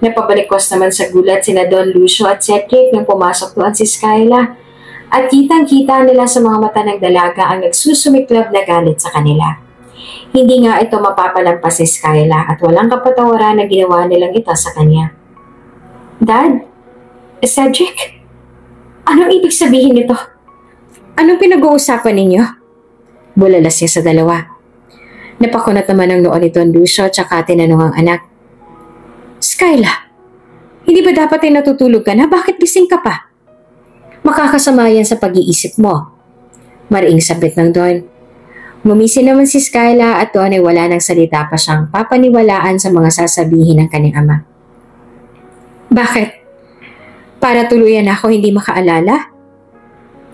Napabalikos naman sa gulat sina Don Lucio at Cedric nang pumasok doon si Skyla. At kitang-kita nila sa mga mata ng dalaga ang nagsusumiklab na galit sa kanila. Hindi nga ito mapapalampas si Skyla at walang kapatawaran na ginawa nilang ito sa kanya. Dad? Cedric? Anong ibig sabihin nito? Anong pinag-uusapan ninyo? Bulalas niya sa dalawa. Napakunat naman ang noo ni Don Lucio at saka tinanong ang anak. Skyla, Hindi ba dapat ay natutulog ka na? Bakit gising ka pa? Makakasama yan sa pag-iisip mo. Mariing sabit ng Don. Ngumisi naman si Skyla at doon ay wala nang salita pa siyang papaniwalaan sa mga sasabihin ng kanyang ama. Bakit? Para tuluyan ako hindi makaalala?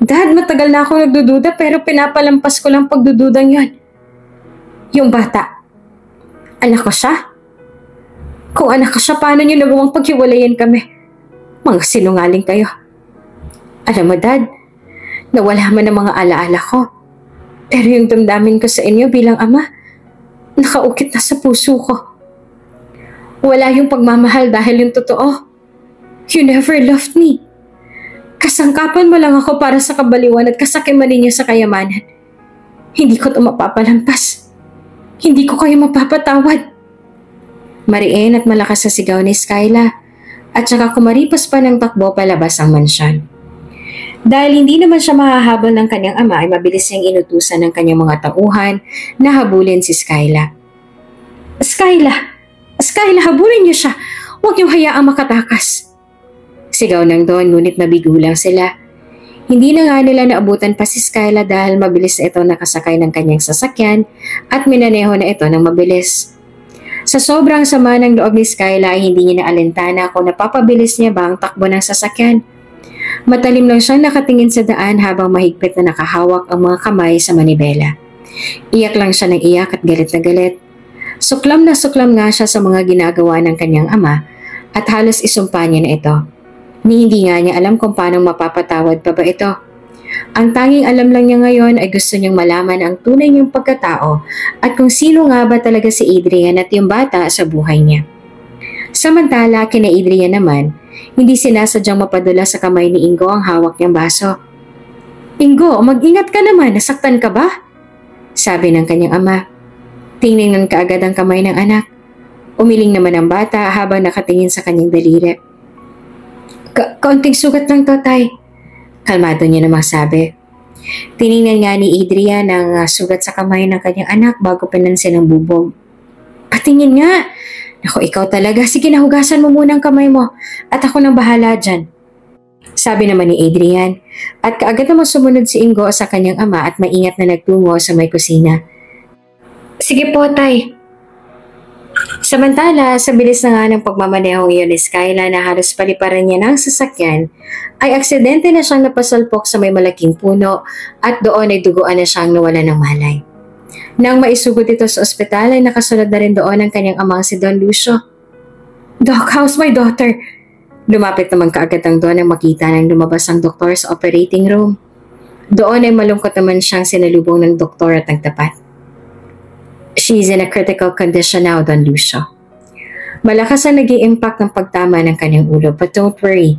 Dad, matagal na ako nagdududa pero pinapalampas ko lang pagdududang yon. Yung bata, anak ko siya? Kung anak ko siya, paano niyo nagawang paghiwalayan kami? Mga sinungaling kayo. Alam mo, Dad, nawala man ang mga alaala ko. Pero yung damdamin ko sa inyo bilang ama, nakaukit na sa puso ko. Wala yung pagmamahal dahil yung totoo. You never loved me. Kasangkapan mo lang ako para sa kabaliwan at kasakiman ninyo sa kayamanan. Hindi ko ito mapapalampas. Hindi ko kayo mapapatawad. Mariin at malakas sa sigaw ni Skyla at saka kumaripas pa ng takbo palabas ang mansyon. Dahil hindi naman siya mahahabol ng kanyang ama ay mabilis niyang inutusan ng kanyang mga tauhan na habulin si Skyla. Skyla! Skyla, habulin niyo siya! Huwag niyo hayaang makatakas! Sigaw ng Don ngunit nabigo lang sila. Hindi na nga nila naabutan pa si Skyla dahil mabilis na ito nakasakay ng kanyang sasakyan at minaneho na ito ng mabilis. Sa sobrang sama ng loob ni Skyla ay hindi niya naalintana kung napapabilis niya ba ang takbo ng sasakyan. Matalim lang siyang nakatingin sa daan habang mahigpit na nakahawak ang mga kamay sa manibela. Iyak lang siya ng iyak at galit na galit. Suklam na suklam nga siya sa mga ginagawa ng kanyang ama at halos isumpa niya na ito. Ni hindi nga niya alam kung paano mapapatawad pa ba ito. Ang tanging alam lang niya ngayon ay gusto niyang malaman ang tunay niyang pagkatao at kung sino nga ba talaga si Adrian at yung bata sa buhay niya. Samantala, kina Adrian naman, hindi sinasadyang mapadula sa kamay ni Ingo ang hawak niyang baso. Ingo, mag-ingat ka naman, nasaktan ka ba? Sabi ng kanyang ama. Tingnan kaagad ang kamay ng anak. Umiling naman ang bata habang nakatingin sa kanyang daliri. Kaunting sugat lang to, tay. Kalmado niya namang sabi. Tiningnan nga ni Adrian ang sugat sa kamay ng kanyang anak bago pinansin ang bubog. Patingin nga! Naku, ikaw talaga. Sige, nahugasan mo muna ang kamay mo at ako nang bahala dyan. Sabi naman ni Adrian at kaagad namang sumunod si Ingo sa kanyang ama at maingat na nagtungo sa may kusina. Sige po, tay. Samantala, sa bilis na nga ng pagmamanehong iyon ni Skyla na halos paliparan niya ng sasakyan, ay aksidente na siyang napasalpok sa may malaking puno at doon ay duguan na siyang nawala ng malay. Nang maisugod ito sa ospital ay nakasunod na rin doon ang kanyang amang si Don Lucio. Doc, how's my daughter? Lumapit naman kaagad ang Don nang makita nang lumabas ang doktor sa operating room. Doon ay malungkot naman siyang sinalubong ng doktor at nagtapat. She's in a critical condition now, Don Lucio. Malakas ang nag-i-impact ng pagtama ng kanyang ulo, but don't worry.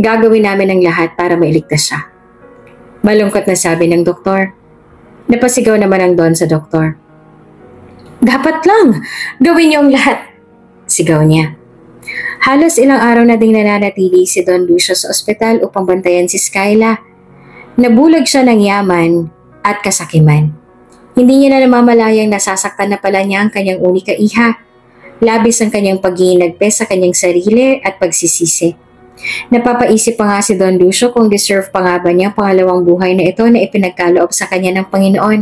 Gagawin namin ang lahat para mailigtas siya. Malungkot na sabi ng doktor. Napasigaw naman ang Don sa doktor. Dapat lang! Gawin niyo ang lahat! Sigaw niya. Halos ilang araw na ding nananatili si Don Lucio sa ospital upang bantayan si Skyla. Nabulag siya ng yaman at kasakiman. Hindi niya na namamalayang nasasaktan na pala niya ang kanyang unika iha. Labis ang kanyang paghihinagpe sa kanyang sarili at pagsisisi. Napapaisip pa nga si Don Lucio kung deserve pa nga ba niya ang pangalawang buhay na ito na ipinagkaloob sa kanya ng Panginoon.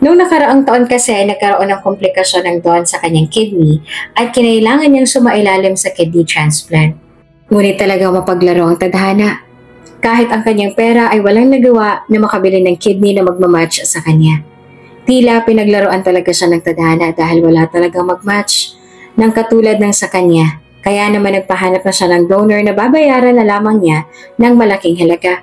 Noong nakaraang taon kasi ay nagkaroon ng komplikasyon ng Don sa kanyang kidney at kinailangan niyang sumailalim sa kidney transplant. Ngunit talagang mapaglaro ang tadhana. Kahit ang kanyang pera ay walang nagawa na makabili ng kidney na magmamatch sa kanya. Tila pinaglaruan talaga siya ng tadhana dahil wala talagang magmatch ng katulad ng sa kanya. Kaya naman nagpahanap na siya ng donor na babayaran na lamang niya ng malaking halaga.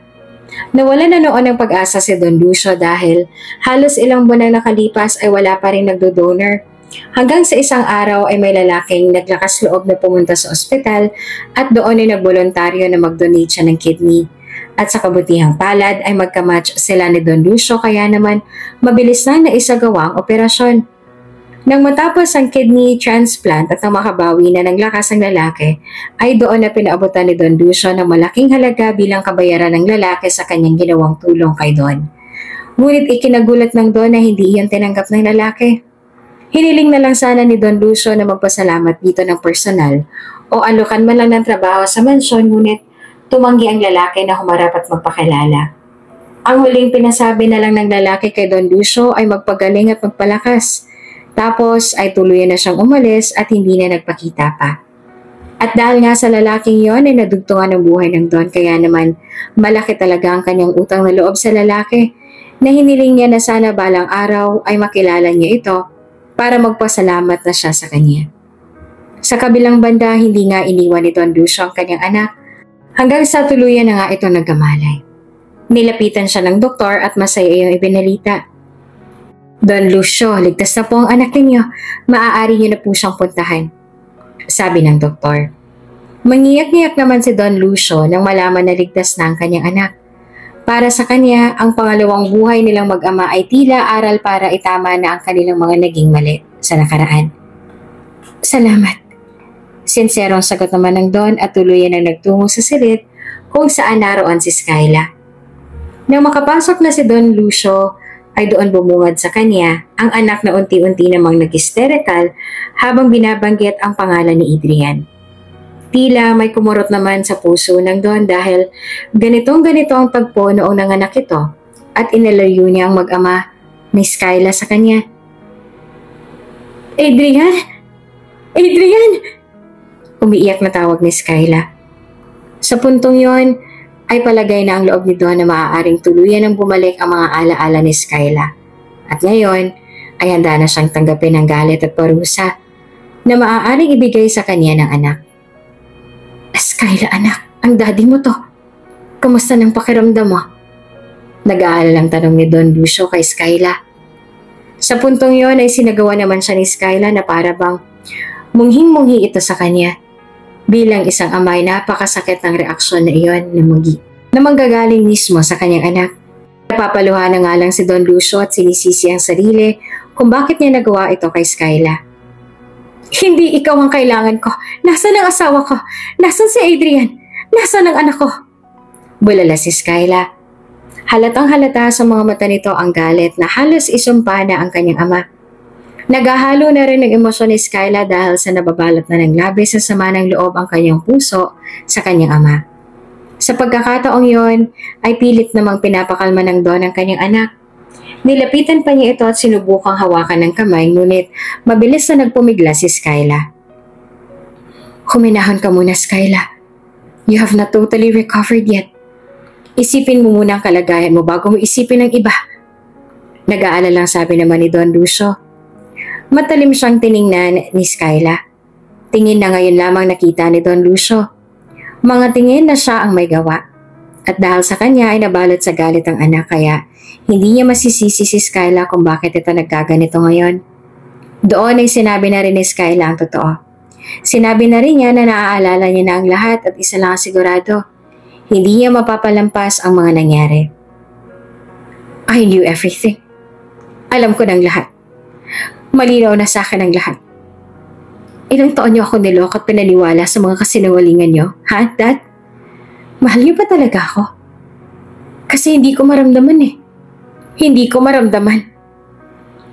Nawala na noon ng pag-asa si Don Lucio dahil halos ilang buwan na nakalipas ay wala pa rin nagdo-donor. Hanggang sa isang araw ay may lalaking naglakas loob na pumunta sa ospital at doon ay nagboluntaryo na mag-donate siya ng kidney. At sa kabutihang palad ay magkamatch sila ni Don Lucio kaya naman mabilis lang na isagawa ang operasyon. Nang matapos ang kidney transplant at ang makabawi na ng lakas ng lalaki, ay doon na pinaabutan ni Don Lucio ng malaking halaga bilang kabayaran ng lalaki sa kanyang ginawang tulong kay Don. Ngunit ikinagulat ng Don na hindi iyon tinanggap ng lalaki. Hiniling na lang sana ni Don Lucio na magpasalamat dito ng personal o alokan man lang ng trabaho sa mansyon, ngunit tumanggi ang lalaki na humarap at magpakilala. Ang huling pinasabi na lang ng lalaki kay Don Lucio ay magpagaling at magpalakas. Tapos ay tuluyan na siyang umalis at hindi na nagpakita pa. At dahil nga sa lalaking yon ay nadugtungan ang buhay ng Don, kaya naman malaki talaga ang kanyang utang na loob sa lalaki na hiniling niya na sana balang araw ay makilala niya ito para magpasalamat na siya sa kanya. Sa kabilang banda, hindi nga iniwan ni Don Lucio ang kanyang anak hanggang sa tuluyan na nga ito nagkamalay. Nilapitan siya ng doktor at masaya iyong ibinalita. Don Lucio, ligtas na po ang anak ninyo. Maaari niyo na po siyang puntahan, sabi ng doktor. Mangiyak-ngiyak naman si Don Lucio nang malaman na ligtas na ang kanyang anak. Para sa kanya, ang pangalawang buhay nilang mag-ama ay tila aral para itama na ang kanilang mga naging mali sa nakaraan. Salamat. Sinserong sagot naman ng Don at tuluyan na nagtungo sa silid kung saan naroon si Skyla. Nang makapasok na si Don Lucio, ay doon bumungad sa kanya ang anak na unti-unti namang nag-hysterical habang binabanggit ang pangalan ni Adrian. Tila may kumurot naman sa puso ng Don dahil ganitong-ganito ang tagpo noong nanganak ito at inalayo niya ang mag-ama ni Skyla sa kanya. Adrian! Adrian! Umiiyak na tawag ni Skyla. Sa puntong yon, ay palagay na ang loob ni Don na maaaring tuluyan ng bumalik ang mga alaala ni Skyla. At ngayon, ay handa na siyang tanggapin ang galit at parusa na maaaring ibigay sa kanya ng anak. Skyla anak, ang daddy mo to. Kamusta ng pakiramdam mo? Nag-aalalang tanong ni Don Lucio kay Skyla. Sa puntong yon ay sinagawa naman siya ni Skyla na para bang munghing-munghi ito sa kanya. Bilang isang ama ay napakasakit ng reaksyon na iyon na manggagaling mismo sa kanyang anak. Napapaluha na nga lang si Don Lucio at sinisisi ang sarili kung bakit niya nagawa ito kay Skyla. Hindi ikaw ang kailangan ko. Nasaan ang asawa ko? Nasaan si Adrian? Nasaan ang anak ko? Bulala si Skyla. Halatang halata sa mga mata nito ang galit na halos isumpa na ang kanyang ama. Naghahalo na rin ng emosyon ni Skyla dahil sa nababalot na ng labis sa sama ng loob ang kanyang puso sa kanyang ama. Sa pagkakataong yon, ay pilit namang pinapakalma ng Don ang kanyang anak. Nilapitan pa niya ito at sinubukang hawakan ng kamay, ngunit mabilis na nagpumigla si Skyla. Huminahon ka muna, Skyla. You have not totally recovered yet. Isipin mo muna ang kalagayan mo bago mo isipin ang iba. Nag-aalalang sabi naman ni Don Lucio. Matalim siyang tiningnan ni Skyla. Tingin na ngayon lamang nakita ni Don Lucio. Mga tingin na siya ang may gawa. At dahil sa kanya ay nabalot sa galit ang anak kaya hindi niya masisisi si Skyla kung bakit ito nagkaganito ngayon. Doon ay sinabi na rin ni Skyla ang totoo. Sinabi na rin niya na naaalala niya na ang lahat at isa lang sigurado. Hindi niya mapapalampas ang mga nangyari. I knew everything. Alam ko ng lahat. Malinaw na sa akin ang lahat. Ilang taon niyo ako niloko at pinaniwala sa mga kasinungalingan niyo, ha, Dad? Mahal niyo ba talaga ako? Kasi hindi ko maramdaman eh. Hindi ko maramdaman.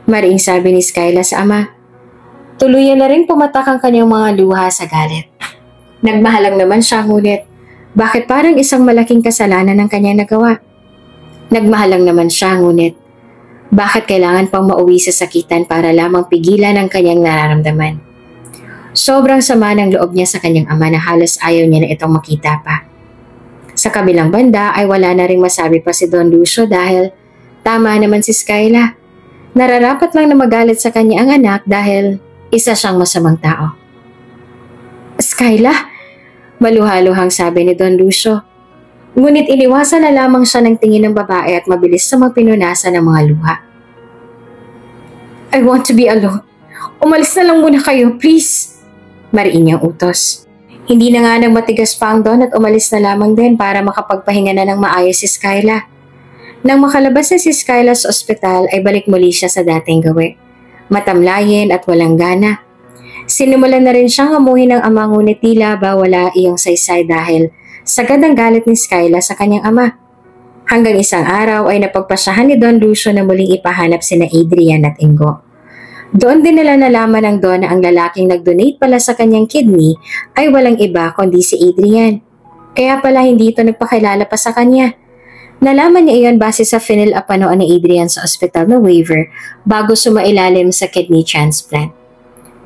Mariing sabi ni Skyla sa ama. Tuluyan na rin pumatak ang kanyang mga luha sa galit. Nagmahalang naman siya, ngunit bakit parang isang malaking kasalanan ang kanyang nagawa? Nagmahalang naman siya, ngunit bakit kailangan pang mauwi sa sakitan para lamang pigilan ang kanyang nararamdaman? Sobrang sama ng loob niya sa kanyang ama na halos ayaw niya na itong makita pa. Sa kabilang banda ay wala na ring masabi pa si Don Lucio dahil tama naman si Skyla. Nararapat lang na magalit sa kanya ang anak dahil isa siyang masamang tao. Skyla? Maluhaluhang sabi ni Don Lucio. Ngunit iniwasan na lamang siya ng tingin ng babae at mabilis sa magpinunasan ng mga luha. I want to be alone. Umalis na lang muna kayo, please. Mariin niyang utos. Hindi na nga nang matigas pa ang Don at umalis na lamang din para makapagpahinga na ng maayos si Skyla. Nang makalabas na si Skyla sa ospital ay balik muli siya sa dating gawi. Matamlayin at walang gana. Sinimulan na rin siyang amuhin ng ama ngunit tila ba wala iyong saysay dahil sagad ang galit ni Skyla sa kanyang ama. Hanggang isang araw ay napagpasyahan ni Don Lucio na muling ipahanap sina Adrian at Ingo. Doon din nila nalaman ng Don na ang lalaking nag-donate pala sa kanyang kidney ay walang iba kundi si Adrian. Kaya pala hindi ito nagpakilala pa sa kanya. Nalaman niya iyon base sa final up noon ni Adrian sa ospital na waiver bago sumailalim sa kidney transplant.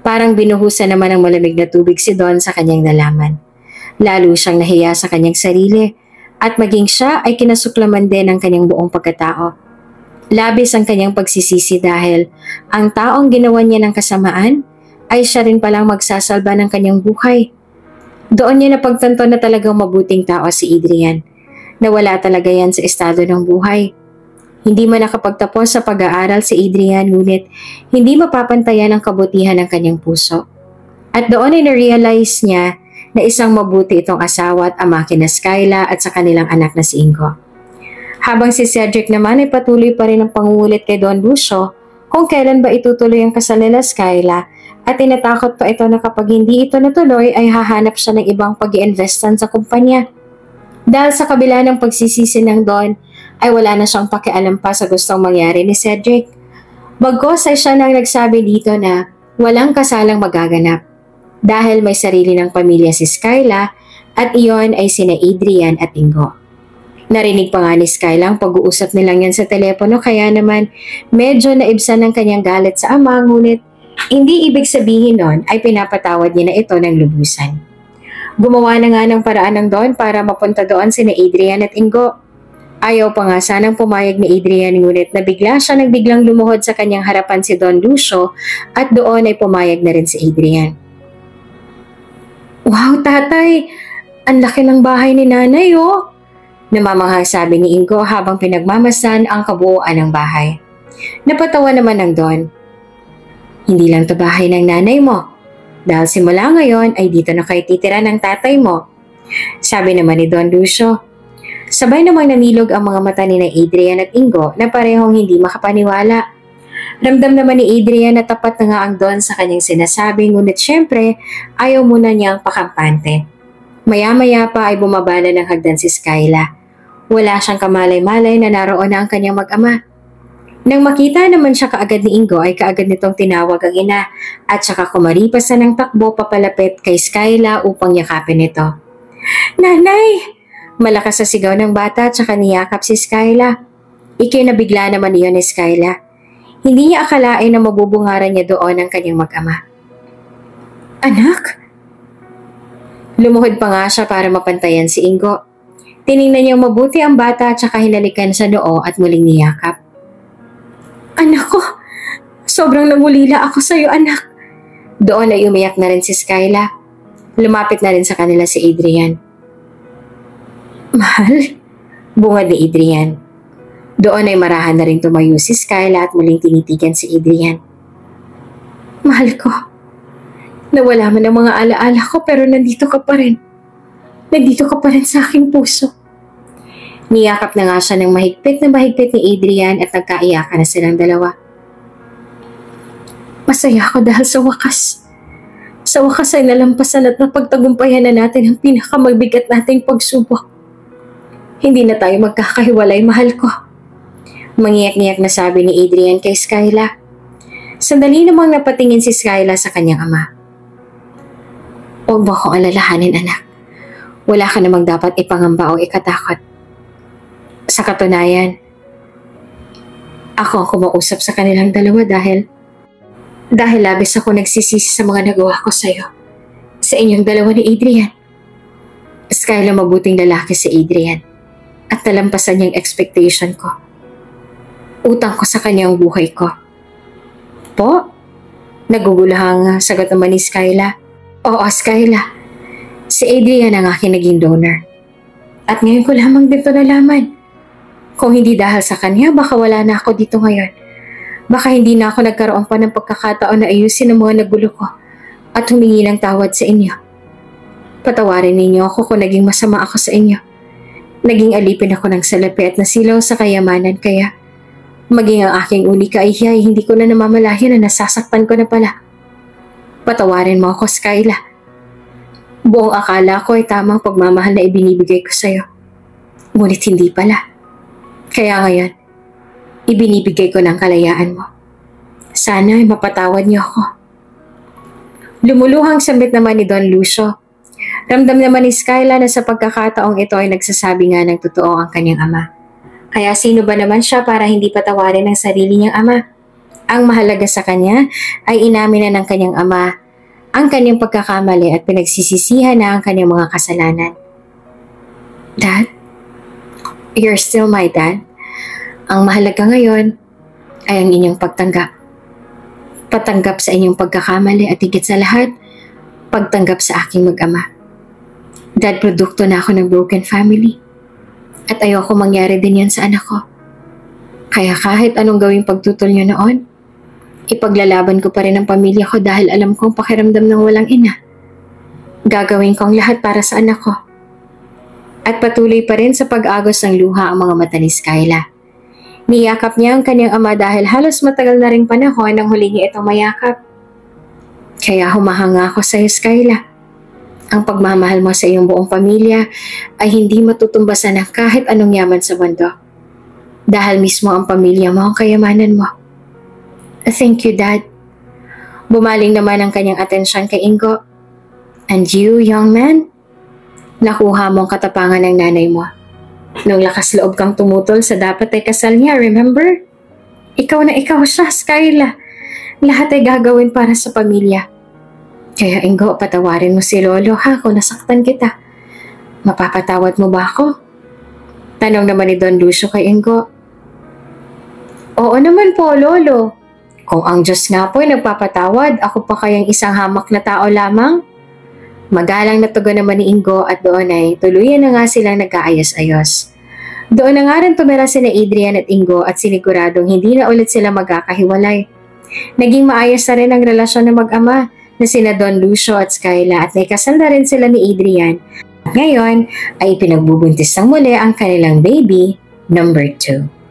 Parang binuhusan naman ng malamig na tubig si Don sa kanyang nalaman. Lalo siyang nahiya sa kanyang sarili at maging siya ay kinasuklaman din ng kanyang buong pagkatao. Labis ang kanyang pagsisisi dahil ang taong ginawa niya ng kasamaan ay siya rin palang magsasalba ng kanyang buhay. Doon niya napagtanto na talagang mabuting tao si Adrian. Nawala talaga yan sa estado ng buhay. Hindi man nakapagtapos sa pag-aaral si Adrian ngunit hindi mapapantayan ang kabutihan ng kanyang puso. At doon ay na-realize niya na isang mabuti itong asawa at ama kina Skyla at sa kanilang anak na si Ingo. Habang si Cedric naman ay patuloy pa rin ang pangungulit kay Don Lucio kung kailan ba itutuloy ang kasal nila Skyla at tinatakot pa ito na kapag hindi ito natuloy ay hahanap siya ng ibang pag-i-investan sa kumpanya. Dahil sa kabila ng pagsisisi ng Don ay wala na siyang pakialam pa sa gustong mangyari ni Cedric. Bagkos ay siya nang nagsabi dito na walang kasalang magaganap dahil may sarili ng pamilya si Skyla at iyon ay sina Adrian at Ingo. Narinig pa nga ni Skyla ang pag-uusap nilang yan sa telepono kaya naman medyo naibsan ng kanyang galit sa ama ngunit hindi ibig sabihin nun ay pinapatawad niya na ito ng lubusan. Gumawa na nga ng paraan ng Don para mapunta doon sina Adrian at Ingo. Ayaw pa nga sanang pumayag ni Adrian ngunit nabigla siya nang biglang lumuhod sa kanyang harapan si Don Lucio at doon ay pumayag na rin si Adrian. Wow, tatay! Ang laki ng bahay ni nanay, oh! Namamangha sabi ni Ingo habang pinagmamasan ang kabuuan ng bahay. Napatawa naman ng Don. Hindi lang to bahay ng nanay mo. Dahil simula ngayon ay dito na kayo titira ng tatay mo. Sabi naman ni Don Lucio. Sabay namang namilog ang mga mata ni Adrian at Ingo na parehong hindi makapaniwala. Ramdam naman ni Adrian na tapat na nga ang Don sa kanyang sinasabi ngunit syempre ayaw muna niyang pakampante. Maya-maya pa ay bumaba na ng hagdan si Skyla. Wala siyang kamalay-malay na naroon na ang kanyang mag-ama. Nang makita naman siya kaagad ni Ingo ay kaagad nitong tinawag ang ina at saka kumaripas na ng takbo papalapit kay Skyla upang yakapin ito. Nanay! Malakas sa sigaw ng bata at saka niyakap si Skyla. Ikinabigla naman iyon ni Skyla. Hindi niya akalain na mabubungaran niya doon ang kanyang mag-ama. Anak? Lumuhod pa nga siya para mapantayan si Ingo. Tiningnan niyang mabuti ang bata at saka hinalikan sa noo at muling niyakap. Anak ko, sobrang nangulila ako sa iyo, anak. Doon ay umiyak na rin si Skyla. Lumapit na rin sa kanila si Adrian. Mahal, bungad ni Adrian. Doon ay marahan na rin tumayo si Skyla at muling tinitigan si Adrian. Mahal ko, nawala man ang mga alaala ko pero nandito ka pa rin. Nandito ka pa rin sa aking puso. Niyakap na nga siya ng mahigpit ni Adrian at nagkaiyakan na silang dalawa. Masaya ako dahil sa wakas. Sa wakas ay nalampasan at napagtagumpayan na natin ang pinakamabigat nating pagsubok. Hindi na tayo magkakahiwalay, mahal ko. Mangiyak-ngiyak na sabi ni Adrian kay Skyla. Sandali namang napatingin si Skyla sa kanyang ama. Huwag mo akong alalahanin, anak. Wala ka namang dapat ipangamba o ikatakot. Sa katunayan, ako ang kumausap sa kanilang dalawa dahil labis ako nagsisisi sa mga nagawa ko sa'yo. Sa inyong dalawa ni Adrian. Skyla, mabuting lalaki si Adrian at nalampasan niyang expectation ko. Utang ko sa kanyang buhay ko. Po? Nagugulahang sagot naman ni Skyla. Oo, Skyla. Si Adrian ang aking naging donor. At ngayon ko lamang dito nalaman. Kung hindi dahil sa kanya, baka wala na ako dito ngayon. Baka hindi na ako nagkaroon pa ng pagkakataon na ayusin ang mga nagulo ko at humingi ng tawad sa inyo. Patawarin ninyo ako kung naging masama ako sa inyo. Naging alipin ako ng salapi at nasilaw sa kayamanan kaya maging ang aking unika ay hindi ko na namamalayan na nasasaktan ko na pala. Patawarin mo ako, Skyla. Buong akala ko ay tamang pagmamahal na ibinibigay ko sa'yo. Ngunit hindi pala. Kaya ngayon, ibinibigay ko ng kalayaan mo. Sana ay mapatawad niyo ako. Lumuluhang sambit naman ni Don Lucio. Ramdam naman ni Skyla na sa pagkakataong ito ay nagsasabi nga ng totoo ang kanyang ama. Kaya sino ba naman siya para hindi patawarin ang sarili niyang ama? Ang mahalaga sa kanya ay inamin na ng kanyang ama ang kanyang pagkakamali at pinagsisisihan na ang kanyang mga kasalanan. Dad, you're still my dad. Ang mahalaga ngayon ay ang inyong pagtanggap. Patanggap sa inyong pagkakamali at higit sa lahat, pagtanggap sa aking mag-ama. Dad, produkto na ako ng broken family. At ayoko mangyari din yan sa anak ko. Kaya kahit anong gawing pagtutol niyo noon, ipaglalaban ko pa rin ang pamilya ko dahil alam kong pakiramdam ng walang ina. Gagawin ko ang lahat para sa anak ko. At patuloy pa rin sa pag-agos ng luha ang mga mata ni Skyla. Niyakap niya ang kanyang ama dahil halos matagal na ring panahon nang huli niya itong mayakap. Kaya humahanga ako sa iyo, Skyla. Ang pagmamahal mo sa iyong buong pamilya ay hindi matutumbasan ng kahit anong yaman sa mundo. Dahil mismo ang pamilya mo ang kayamanan mo. Thank you, Dad. Bumaling naman ang kanyang atensyon kay Ingo. And you, young man? Nakuha mo ang katapangan ng nanay mo. Nung lakas loob kang tumutol sa dapat ay kasal niya, remember? Ikaw na ikaw siya, Skyla. Lahat ay gagawin para sa pamilya. Kaya Ingo, patawarin mo si Lolo ha kung nasaktan kita. Mapapatawad mo ba ako? Tanong naman ni Don Lucio kay Ingo. Oo naman po, Lolo. Kung ang Diyos nga po ay nagpapatawad, ako pa kayang isang hamak na tao lamang? Magalang na tugon naman ni Ingo at doon ay tuluyan na nga silang nagkaayos-ayos. Doon na nga rin tumira sina Adrian at Ingo at siniguradong hindi na ulit sila magkakahiwalay. Naging maayos na rin ang relasyon ng mag-ama na sina Don Lucio at Skyla at naikasal na rin sila ni Adrian. At ngayon ay pinagbubuntis ng muli ang kanilang baby, number 2.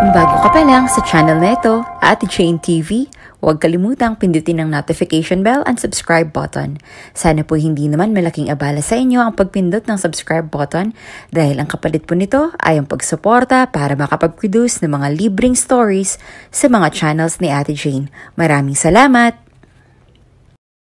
Kung bago ka pa lang sa channel na ito, Ate Jane TV, huwag kalimutang pindutin ang notification bell and subscribe button. Sana po hindi naman malaking abala sa inyo ang pagpindot ng subscribe button dahil ang kapalit po nito ay ang pagsuporta para makapag-produce ng mga libreng stories sa mga channels ni Ate Jane. Maraming salamat!